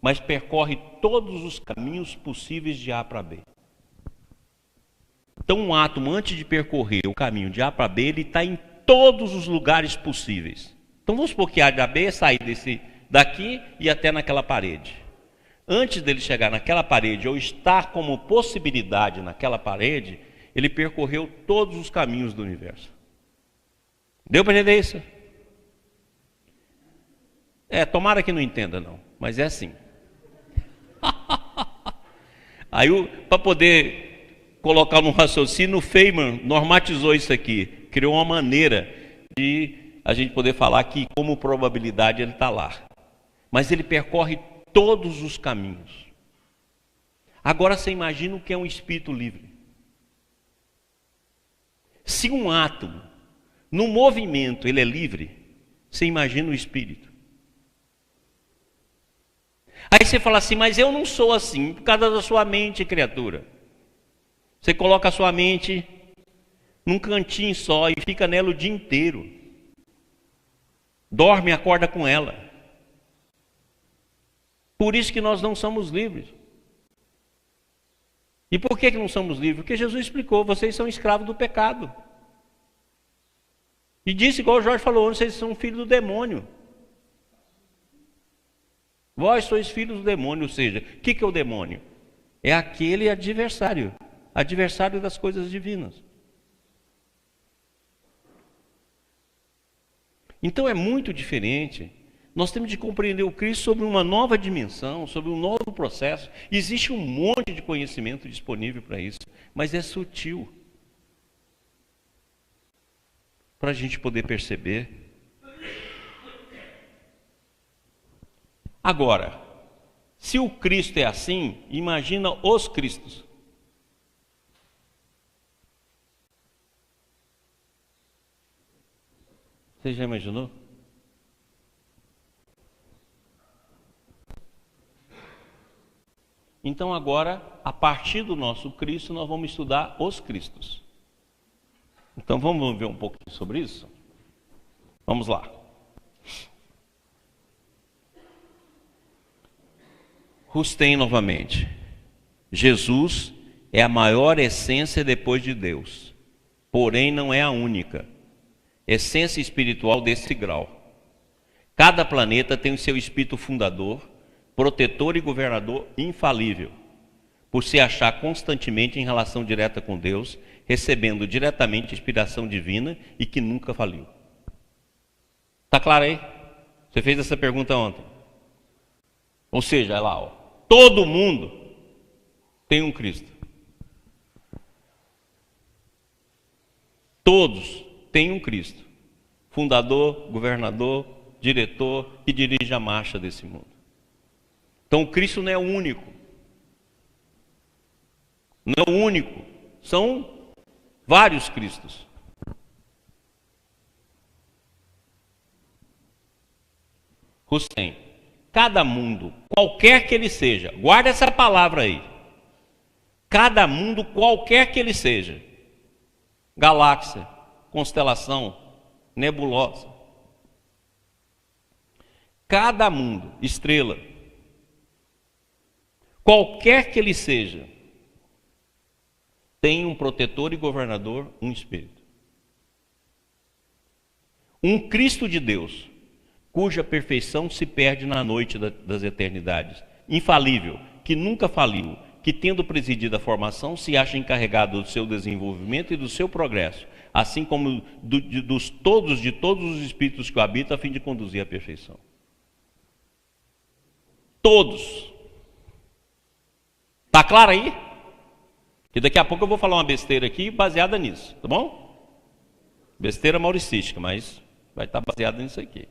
mas percorre todos os caminhos possíveis de A para B. Então um átomo, antes de percorrer o caminho de A para B, ele está em todos os lugares possíveis. Então vamos supor que A da B é sair daqui e até naquela parede. Antes dele chegar naquela parede, ou estar como possibilidade naquela parede, ele percorreu todos os caminhos do universo. Deu para entender isso? Tomara que não entenda não, mas é assim. Aí, para poder colocar no raciocínio, o Feynman normatizou isso aqui, criou uma maneira de a gente poder falar que como probabilidade ele está lá. Mas ele percorre todos os caminhos. Agora você imagina o que é um espírito livre. Se um átomo, no movimento, ele é livre, você imagina o espírito. Aí você fala assim, mas eu não sou assim, por causa da sua mente, criatura. Você coloca a sua mente num cantinho só e fica nela o dia inteiro. Dorme e acorda com ela. Por isso que nós não somos livres. E por que não somos livres? Porque Jesus explicou, vocês são escravos do pecado. E disse, igual o Jorge falou, vocês são filhos do demônio. Vós sois filhos do demônio, ou seja, o que é o demônio? É aquele adversário das coisas divinas. Então é muito diferente. Nós temos de compreender o Cristo sobre uma nova dimensão, sobre um novo processo. Existe um monte de conhecimento disponível para isso, mas é sutil para a gente poder perceber. Agora, se o Cristo é assim, imagina os Cristos. Você já imaginou? Então agora, a partir do nosso Cristo, nós vamos estudar os Cristos. Então vamos ver um pouquinho sobre isso? Vamos lá. Rustem novamente. Jesus é a maior essência depois de Deus, porém não é a única essência espiritual desse grau. Cada planeta tem o seu espírito fundador, protetor e governador infalível, por se achar constantemente em relação direta com Deus, recebendo diretamente inspiração divina e que nunca faliu. Está claro aí? Você fez essa pergunta ontem. Ou seja, lá, ó, todo mundo tem um Cristo. Todos têm um Cristo. Fundador, governador, diretor que dirige a marcha desse mundo. Então o Cristo não é o único. Não é o único. São vários Cristos. Hussein, cada mundo, qualquer que ele seja, guarda essa palavra aí. Cada mundo, qualquer que ele seja, galáxia, constelação, nebulosa, cada mundo, estrela, qualquer que ele seja, tem um protetor e governador, um Espírito. Um Cristo de Deus, cuja perfeição se perde na noite das eternidades, infalível, que nunca faliu, que tendo presidido a formação, se acha encarregado do seu desenvolvimento e do seu progresso, assim como de todos os espíritos que o habitam, a fim de conduzir à perfeição. Todos. Está claro aí? E daqui a pouco eu vou falar uma besteira aqui baseada nisso, tá bom? Besteira mauricística, mas vai estar baseada nisso aqui.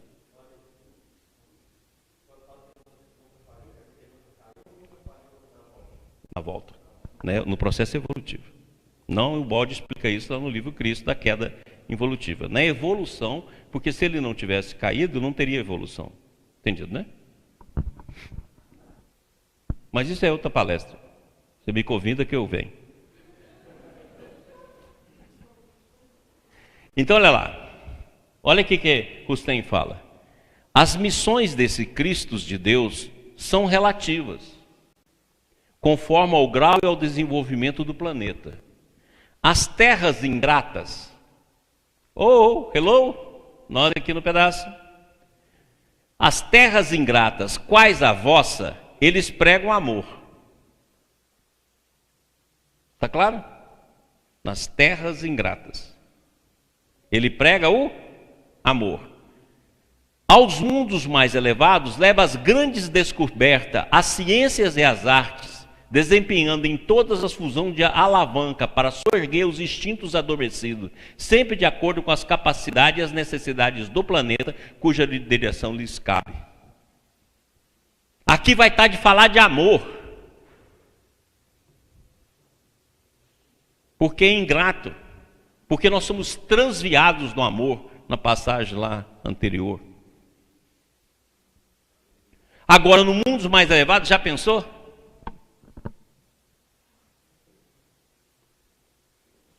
Na volta, né? No processo evolutivo. Não, o Bode explica isso lá no livro Cristo da queda involutiva. Na evolução, porque se ele não tivesse caído, não teria evolução. Entendido, né? Mas isso é outra palestra. Você me convida que eu venho. Então, olha lá. Olha o que Rustem fala. As missões desse Cristo de Deus são relativas, conforme ao grau e ao desenvolvimento do planeta. As terras ingratas, hello, nós aqui no pedaço. As terras ingratas, quais a vossa, eles pregam amor. Está claro? Nas terras ingratas, ele prega o amor. Aos mundos mais elevados, leva as grandes descobertas, as ciências e as artes, desempenhando em todas as fusões de alavanca para soerguer os instintos adormecidos, sempre de acordo com as capacidades e as necessidades do planeta, cuja direção lhes cabe. Aqui vai estar de falar de amor. Porque é ingrato. Porque nós somos transviados do amor, na passagem lá anterior. Agora, no mundo mais elevado, já pensou?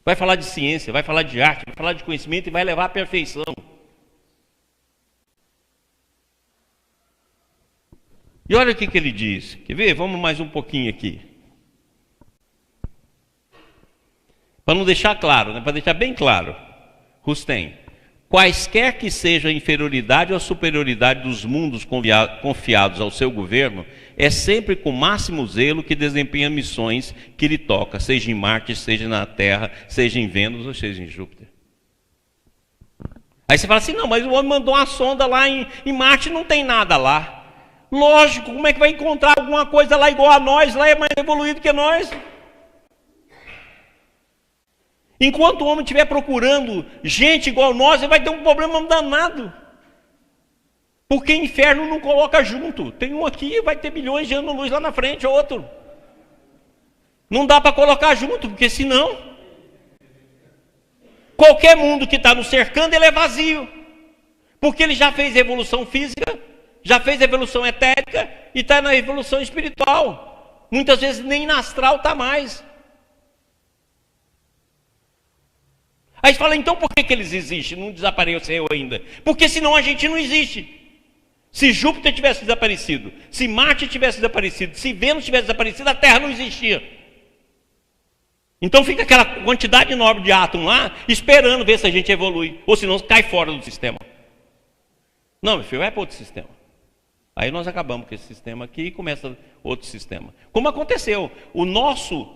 Vai falar de ciência, vai falar de arte, vai falar de conhecimento e vai levar à perfeição. E olha o que ele diz. Quer ver? Vamos mais um pouquinho aqui. Para não deixar claro, né? Para deixar bem claro. Rustem. quaisquer que seja a inferioridade ou a superioridade dos mundos confiados ao seu governo, é sempre com máximo zelo que desempenha missões que lhe toca, seja em Marte, seja na Terra, seja em Vênus ou seja em Júpiter. Aí você fala assim, não, mas o homem mandou uma sonda lá em Marte, não tem nada lá. Lógico, como é que vai encontrar alguma coisa lá igual a nós, lá é mais evoluído que nós? Enquanto o homem estiver procurando gente igual a nós, ele vai ter um problema danado. Porque inferno não coloca junto. Tem um aqui, vai ter milhões de anos-luz lá na frente, outro. Não dá para colocar junto, porque senão qualquer mundo que está nos cercando, ele é vazio. Porque ele já fez evolução física, já fez evolução etérica e está na evolução espiritual. Muitas vezes nem na astral está mais. Aí você fala, então por que eles existem? Não desapareceu ainda. Porque senão a gente não existe. Se Júpiter tivesse desaparecido, se Marte tivesse desaparecido, se Vênus tivesse desaparecido, a Terra não existia. Então fica aquela quantidade enorme de átomos lá, esperando ver se a gente evolui. Ou senão cai fora do sistema. Não, meu filho, vai para outro sistema. Aí nós acabamos com esse sistema aqui e começa outro sistema. Como aconteceu? O nosso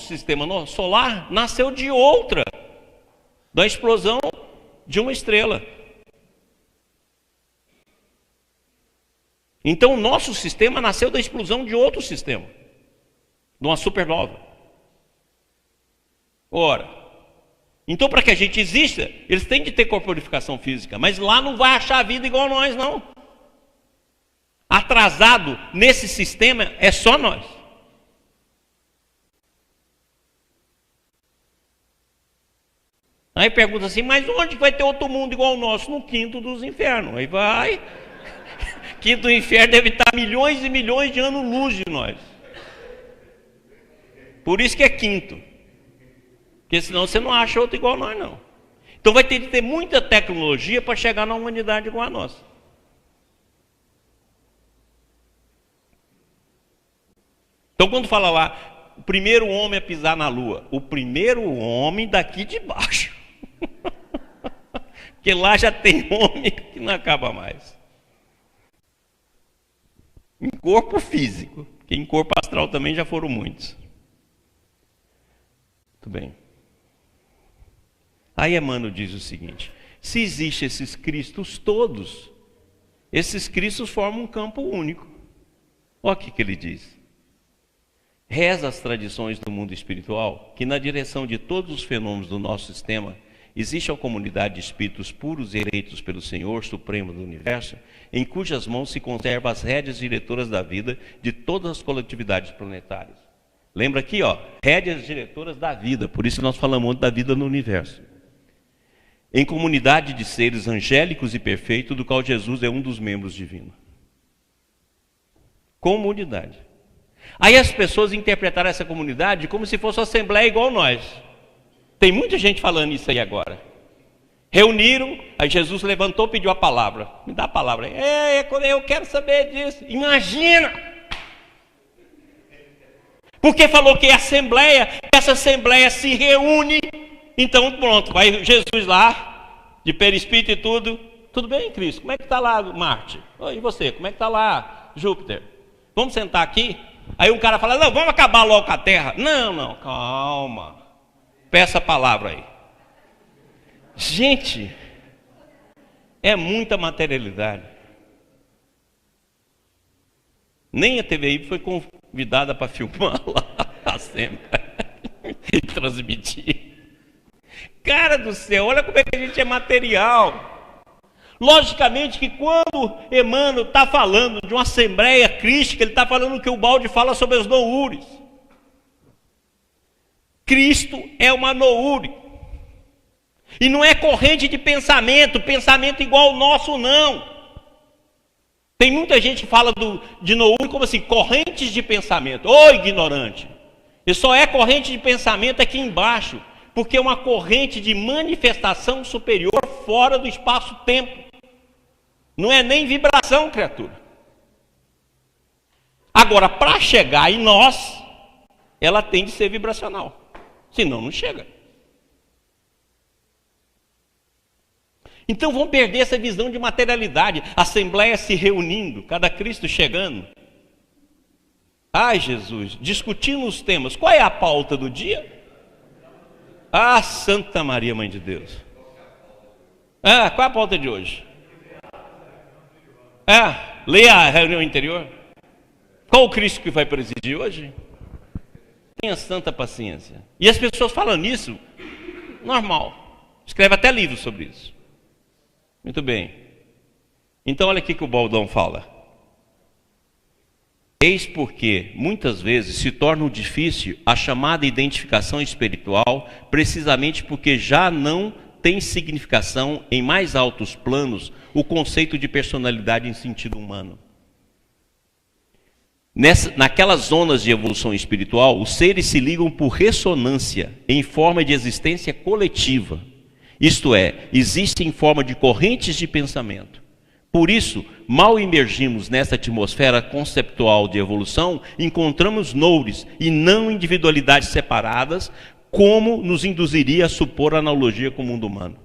sistema solar nasceu de outra. Da explosão de uma estrela. Então o nosso sistema nasceu da explosão de outro sistema, de uma supernova. Ora, então para que a gente exista, eles têm de ter corporificação física, mas lá não vai achar vida igual a nós, não. Atrasado nesse sistema é só nós. Aí pergunta assim, mas onde vai ter outro mundo igual ao nosso? No quinto dos infernos. Aí vai. Quinto do inferno deve estar milhões e milhões de anos-luz de nós. Por isso que é quinto. Porque senão você não acha outro igual a nós, não. Então vai ter que ter muita tecnologia para chegar na humanidade igual a nossa. Então quando fala lá, o primeiro homem a pisar na lua, o primeiro homem daqui de baixo. Porque lá já tem homem que não acaba mais. Em corpo físico, porque em corpo astral também já foram muitos. Muito bem. Aí Emmanuel diz o seguinte: se existem esses Cristos todos, esses Cristos formam um campo único. Olha o que ele diz. Reza as tradições do mundo espiritual que na direção de todos os fenômenos do nosso sistema existe a comunidade de espíritos puros e eleitos pelo Senhor Supremo do Universo, em cujas mãos se conservam as rédeas diretoras da vida de todas as coletividades planetárias. Lembra aqui, ó, rédeas diretoras da vida, por isso nós falamos muito da vida no universo. Em comunidade de seres angélicos e perfeitos, do qual Jesus é um dos membros divinos. Comunidade. Aí as pessoas interpretaram essa comunidade como se fosse uma assembleia igual nós. Tem muita gente falando isso aí agora. Reuniram, aí Jesus levantou, pediu a palavra. Me dá a palavra aí. Eu quero saber disso. Imagina! Porque falou que essa assembleia se reúne. Então pronto, vai Jesus lá, de perispírito e tudo. Tudo bem, Cristo? Como é que está lá Marte? E você, como é que está lá Júpiter? Vamos sentar aqui? Aí um cara fala, não, vamos acabar logo com a Terra. Não, calma. Peça a palavra aí. Gente, é muita materialidade. Nem a TVI foi convidada para filmar lá a Assembleia e transmitir. Cara do céu, olha como é que a gente é material. Logicamente que quando Emmanuel está falando de uma Assembleia crística, ele está falando que o balde fala sobre os noures. Cristo é uma noure. E não é corrente de pensamento igual ao nosso, não. Tem muita gente que fala de noure como assim, correntes de pensamento. Ô ignorante! E só é corrente de pensamento aqui embaixo, porque é uma corrente de manifestação superior fora do espaço-tempo. Não é nem vibração, criatura. Agora, para chegar em nós, ela tem de ser vibracional. Senão não chega. Então vão perder essa visão de materialidade, assembleia se reunindo, cada Cristo chegando. Ai, Jesus, discutindo os temas. Qual é a pauta do dia? Ah, Santa Maria, Mãe de Deus. Qual é a pauta de hoje? Leia a reunião interior. Qual o Cristo que vai presidir hoje? Tenha santa paciência. E as pessoas falando isso, normal. Escreve até livro sobre isso. Muito bem. Então olha aqui que o Baldão fala. Eis porque, muitas vezes, se torna difícil a chamada identificação espiritual, precisamente porque já não tem significação em mais altos planos o conceito de personalidade em sentido humano. Naquelas zonas de evolução espiritual, os seres se ligam por ressonância em forma de existência coletiva. Isto é, existem em forma de correntes de pensamento. Por isso, mal emergimos nessa atmosfera conceptual de evolução, encontramos noures e não individualidades separadas, como nos induziria a supor a analogia com o mundo humano.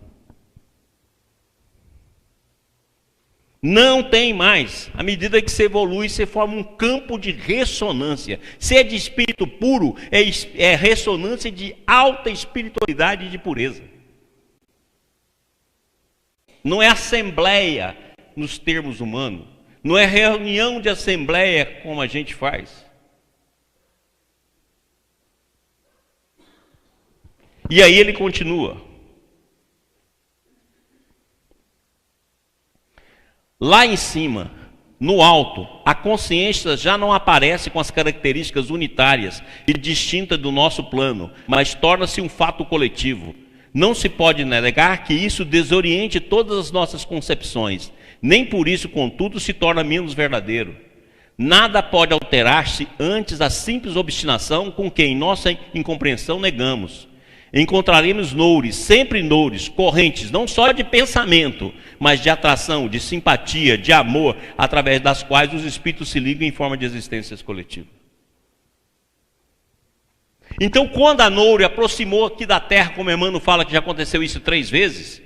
Não tem mais. À medida que você evolui, você forma um campo de ressonância. Se é de espírito puro, é ressonância de alta espiritualidade e de pureza. Não é assembleia nos termos humanos. Não é reunião de assembleia como a gente faz. E aí ele continua. Lá em cima, no alto, a consciência já não aparece com as características unitárias e distintas do nosso plano, mas torna-se um fato coletivo. Não se pode negar que isso desoriente todas as nossas concepções. Nem por isso, contudo, se torna menos verdadeiro. Nada pode alterar-se antes da simples obstinação com que em nossa incompreensão negamos. Encontraremos noures, sempre noures, correntes, não só de pensamento, mas de atração, de simpatia, de amor, através das quais os espíritos se ligam em forma de existências coletivas. Então, quando a noure aproximou aqui da Terra, como Emmanuel fala que já aconteceu isso 3 vezes,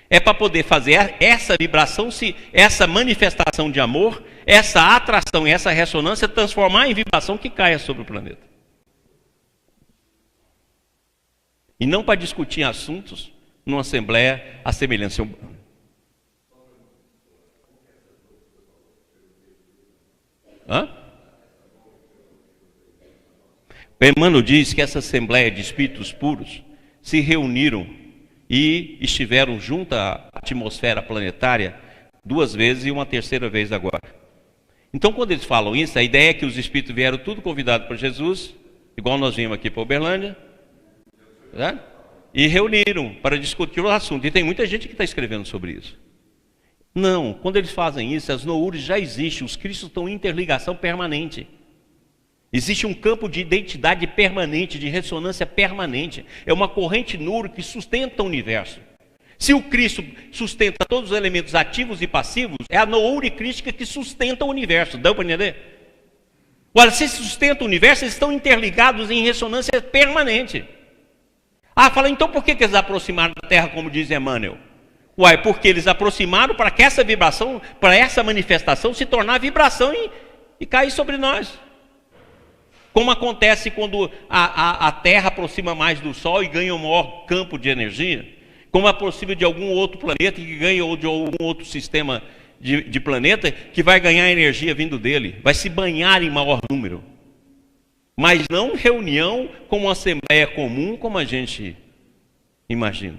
é para poder fazer essa vibração, essa manifestação de amor, essa atração e essa ressonância transformar em vibração que caia sobre o planeta. E não para discutir assuntos numa assembleia à semelhança humana. Emmanuel diz que essa assembleia de espíritos puros se reuniram e estiveram junto à atmosfera planetária 2 vezes e uma 3ª vez agora. Então, quando eles falam isso, a ideia é que os espíritos vieram tudo convidados por Jesus, igual nós vimos aqui para Uberlândia, né? E reuniram para discutir o assunto. E tem muita gente que está escrevendo sobre isso. Não, quando eles fazem isso, as noures já existem, os cristos estão em interligação permanente. Existe um campo de identidade permanente, de ressonância permanente. É uma corrente noure que sustenta o universo. Se o Cristo sustenta todos os elementos ativos e passivos, é a noure crística que sustenta o universo. Deu para entender? Olha, se sustenta o universo, eles estão interligados em ressonância permanente. Fala, então por que eles aproximaram da Terra, como diz Emmanuel? Porque eles aproximaram para que essa vibração, para essa manifestação se tornar vibração e cair sobre nós. Como acontece quando a Terra aproxima mais do Sol e ganha um maior campo de energia, como aproxima de algum outro planeta que ganha, ou de algum outro sistema de planeta que vai ganhar energia vindo dele, vai se banhar em maior número. Mas não reunião como uma assembleia comum, como a gente imagina.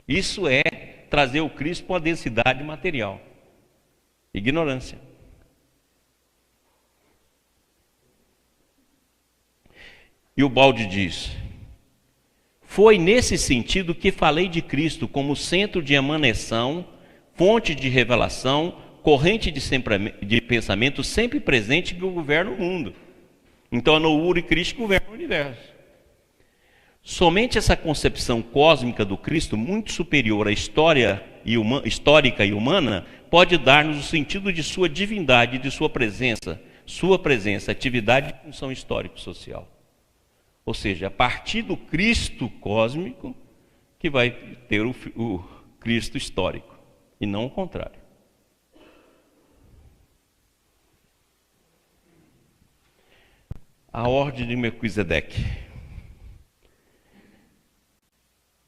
Isso é trazer o Cristo com a densidade material. Ignorância. E o Balde diz: foi nesse sentido que falei de Cristo como centro de emanação, fonte de revelação, corrente de pensamento sempre presente que governa o mundo. Então a noure crística governa o universo. Somente essa concepção cósmica do Cristo, muito superior à histórica e humana, pode dar-nos o sentido de sua divindade, de sua presença, atividade e função histórico-social. Ou seja, a partir do Cristo cósmico que vai ter Cristo histórico, e não o contrário. A ordem de Melquisedeque.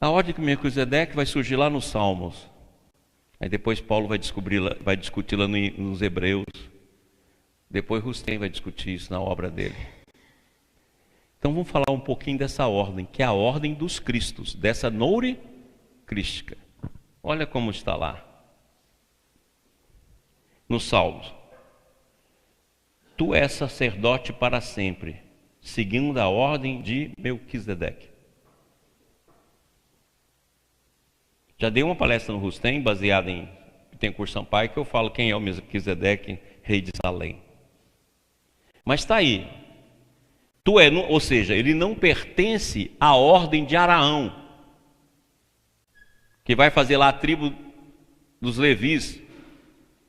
A ordem de Melquisedeque vai surgir lá nos Salmos. Aí depois Paulo vai discutir lá nos Hebreus. Depois Rustem vai discutir isso na obra dele. Então vamos falar um pouquinho dessa ordem, que é a ordem dos Cristos, dessa noure crística. Olha como está lá. Nos Salmos. Tu és sacerdote para sempre, seguindo a ordem de Melquisedeque. Já dei uma palestra no Rustem, baseada em Bittencourt Sampaio, que eu falo quem é o Melquisedeque, rei de Salém. Mas está aí. Ou seja, ele não pertence à ordem de Araão, que vai fazer lá a tribo dos Levis.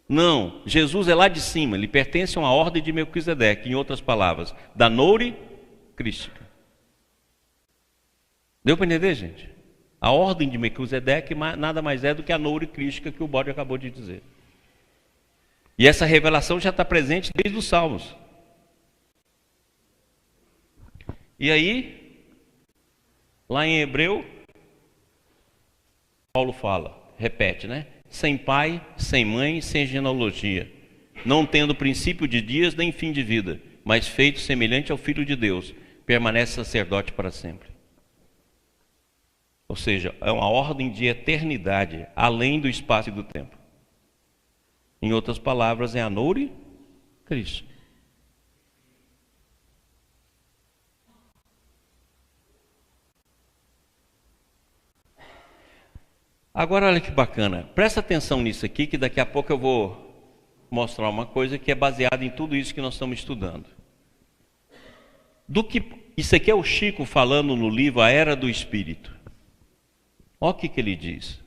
Não, Jesus é lá de cima, ele pertence a uma ordem de Melquisedeque, em outras palavras, da noure crística. Deu para entender, gente? A ordem de Melquisedeque nada mais é do que a noure crística que o Bode acabou de dizer. E essa revelação já está presente desde os Salmos. E aí, lá em Hebreu, Paulo fala, repete, né? Sem pai, sem mãe, sem genealogia, não tendo princípio de dias nem fim de vida, mas feito semelhante ao Filho de Deus, permanece sacerdote para sempre. Ou seja, é uma ordem de eternidade, além do espaço e do tempo. Em outras palavras, é a noure Cristo. Agora olha que bacana, presta atenção nisso aqui, que daqui a pouco eu vou mostrar uma coisa que é baseada em tudo isso que nós estamos estudando. Isso aqui é o Chico falando no livro A Era do Espírito. Olha o que ele diz.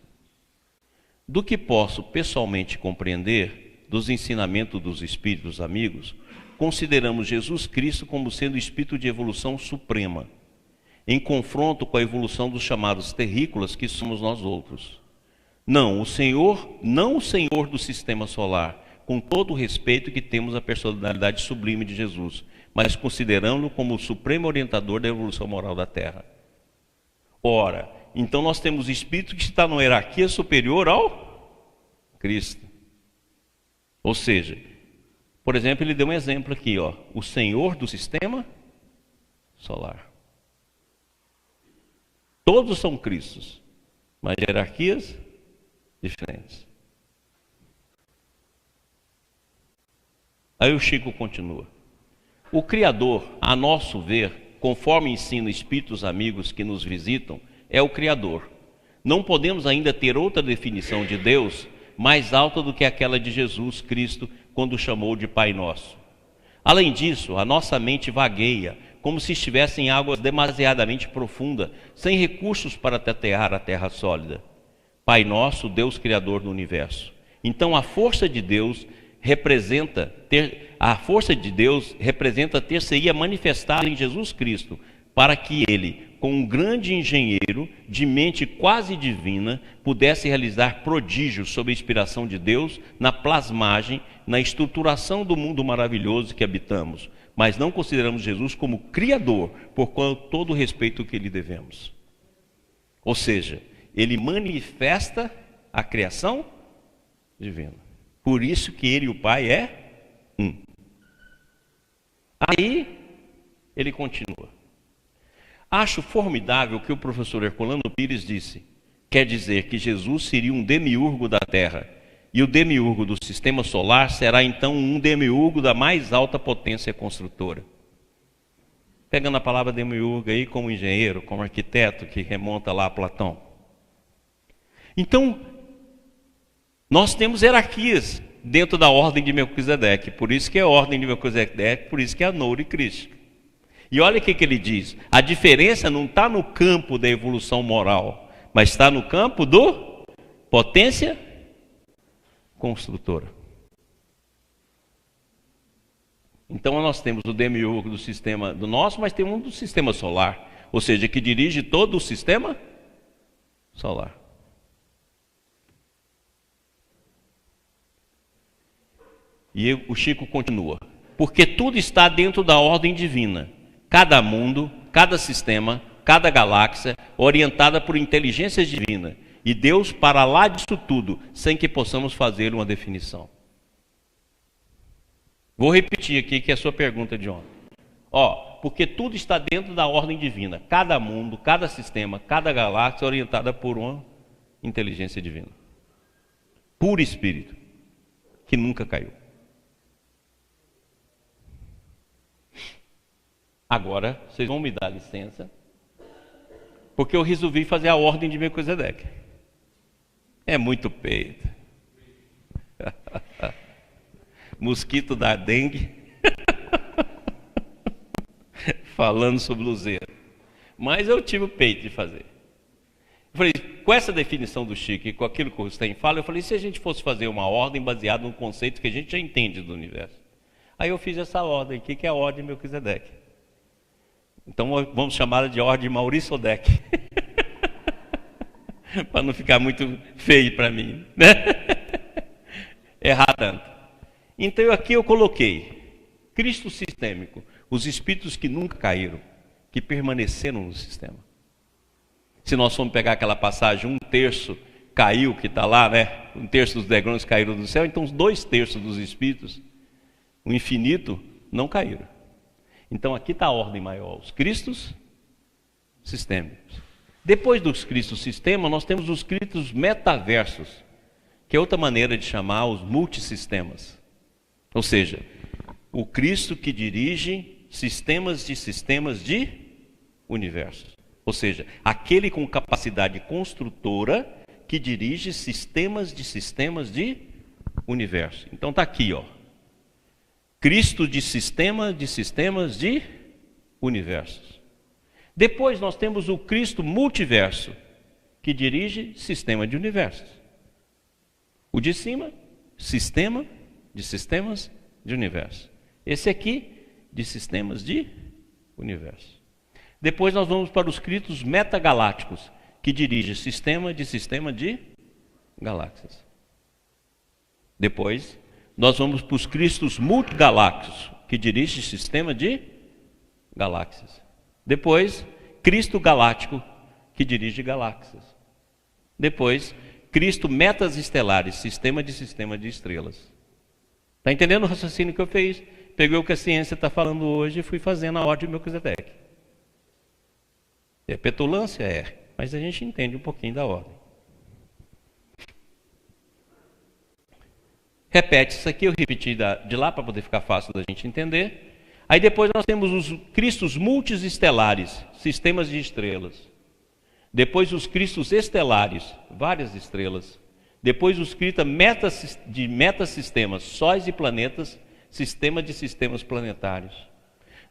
Do que posso pessoalmente compreender dos ensinamentos dos Espíritos amigos, consideramos Jesus Cristo como sendo o Espírito de evolução suprema, em confronto com a evolução dos chamados terrícolas que somos nós outros. Não o Senhor do sistema solar, com todo o respeito que temos à personalidade sublime de Jesus, mas considerando-o como o supremo orientador da evolução moral da Terra. Ora, então nós temos espírito que está numa hierarquia superior ao Cristo. Ou seja, por exemplo, ele deu um exemplo aqui, ó, o Senhor do sistema solar. Todos são Cristos, mas hierarquias diferentes. Aí o Chico continua. O Criador, a nosso ver, conforme ensina espíritos amigos que nos visitam, é o Criador. Não podemos ainda ter outra definição de Deus mais alta do que aquela de Jesus Cristo quando chamou de Pai Nosso. Além disso, a nossa mente vagueia, como se estivesse em águas demasiadamente profundas, sem recursos para tatear a terra sólida. Pai Nosso, Deus Criador do Universo. Então a força de Deus representa ter-se-ia manifestada em Jesus Cristo, para que ele, com um grande engenheiro de mente quase divina, pudesse realizar prodígios sob a inspiração de Deus na plasmagem, na estruturação do mundo maravilhoso que habitamos, mas não consideramos Jesus como Criador, por todo o respeito que lhe devemos. Ou seja, ele manifesta a criação divina. Por isso que ele e o Pai é um. Aí ele continua. Acho formidável o que o professor Herculano Pires disse. Quer dizer que Jesus seria um demiurgo da Terra, e o demiurgo do sistema solar será então um demiurgo da mais alta potência construtora. Pegando a palavra demiurgo aí como engenheiro, como arquiteto, que remonta lá a Platão. Então, nós temos hierarquias dentro da ordem de Melquisedeque, por isso que é a ordem de Melquisedeque, por isso que é a noure crística. E olha o que ele diz, a diferença não está no campo da evolução moral, mas está no campo do potência construtora. Então nós temos o demiurgo do sistema do nosso, mas tem um do sistema solar, ou seja, que dirige todo o sistema solar. E o Chico continua. Porque tudo está dentro da ordem divina. Cada mundo, cada sistema, cada galáxia, orientada por inteligência divina. E Deus para lá disso tudo, sem que possamos fazer uma definição. Vou repetir aqui que é a sua pergunta de ontem. Porque tudo está dentro da ordem divina. Cada mundo, cada sistema, cada galáxia orientada por uma inteligência divina. Puro espírito, que nunca caiu. Agora, vocês vão me dar licença, porque eu resolvi fazer a ordem de Melquisedeque. É muito peito. Mosquito da dengue. Falando sobre luzeiro. Mas eu tive o peito de fazer. Eu falei, com essa definição do Chico e com aquilo que o Rustem fala, eu falei, se a gente fosse fazer uma ordem baseada num conceito que a gente já entende do universo. Aí eu fiz essa ordem aqui, que é a ordem de Melquisedeque. Então vamos chamá-la de ordem Maurício-Deque. Para não ficar muito feio para mim, né? Errar tanto. Então aqui eu coloquei Cristo sistêmico, os espíritos que nunca caíram, que permaneceram no sistema. Se nós formos pegar aquela passagem, 1/3 caiu, que está lá, né? 1/3 dos dragões caíram do céu, então os 2/3 dos espíritos, o infinito, não caíram. Então aqui está a ordem maior, os cristos sistêmicos. Depois dos cristos sistema, nós temos os cristos metaversos, que é outra maneira de chamar os multissistemas. Ou seja, o Cristo que dirige sistemas de universos. Ou seja, aquele com capacidade construtora que dirige sistemas de universo. Então está aqui, Cristo de sistemas de universos. Depois nós temos o Cristo multiverso, que dirige sistema de universos. O de cima, sistema de sistemas de universos. Esse aqui, de sistemas de universos. Depois nós vamos para os cristos metagalácticos, que dirige sistema de galáxias. Depois nós vamos para os cristos multigalácticos, que dirige sistema de galáxias. Depois, Cristo galáctico, que dirige galáxias. Depois, Cristo metas estelares, sistema de estrelas. Está entendendo o raciocínio que eu fiz? Peguei o que a ciência está falando hoje e fui fazendo a ordem de Melquisedeque. É petulância? É, mas a gente entende um pouquinho da ordem. Repete isso aqui, eu repeti de lá para poder ficar fácil da gente entender. Aí depois nós temos os cristos multiestelares, sistemas de estrelas. Depois os cristos estelares, várias estrelas. Depois os cristos de metasistemas, sóis e planetas, sistema de sistemas planetários.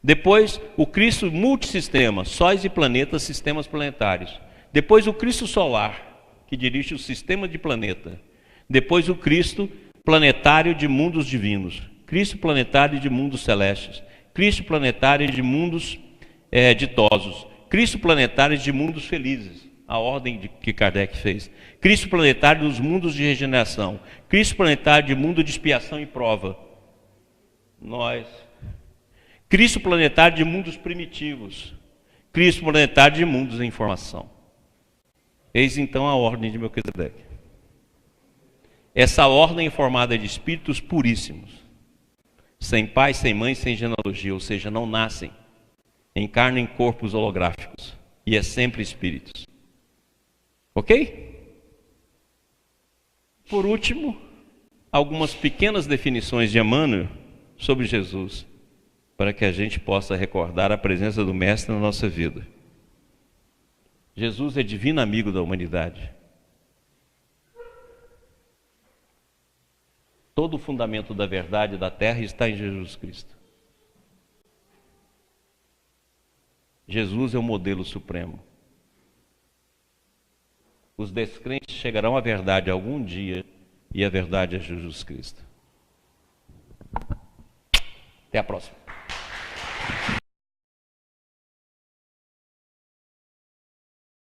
Depois o Cristo multissistema, sóis e planetas, sistemas planetários. Depois o Cristo solar, que dirige o sistema de planeta. Depois o Cristo planetário de mundos divinos. Cristo planetário de mundos celestes. Cristo planetário de mundos ditosos. Cristo planetário de mundos felizes. A ordem que Kardec fez. Cristo planetário dos mundos de regeneração. Cristo planetário de mundo de expiação e prova. Nós. Cristo planetário de mundos primitivos. Cristo planetário de mundos em formação. Eis então a ordem de Melquisedeque. Essa ordem é formada de espíritos puríssimos. Sem pai, sem mãe, sem genealogia, ou seja, não nascem, encarnam em corpos holográficos, e é sempre espíritos. Ok? Por último, algumas pequenas definições de Emmanuel sobre Jesus, para que a gente possa recordar a presença do Mestre na nossa vida. Jesus é divino amigo da humanidade. Todo o fundamento da verdade da terra está em Jesus Cristo. Jesus é o modelo supremo. Os descrentes chegarão à verdade algum dia, e a verdade é Jesus Cristo. Até a próxima.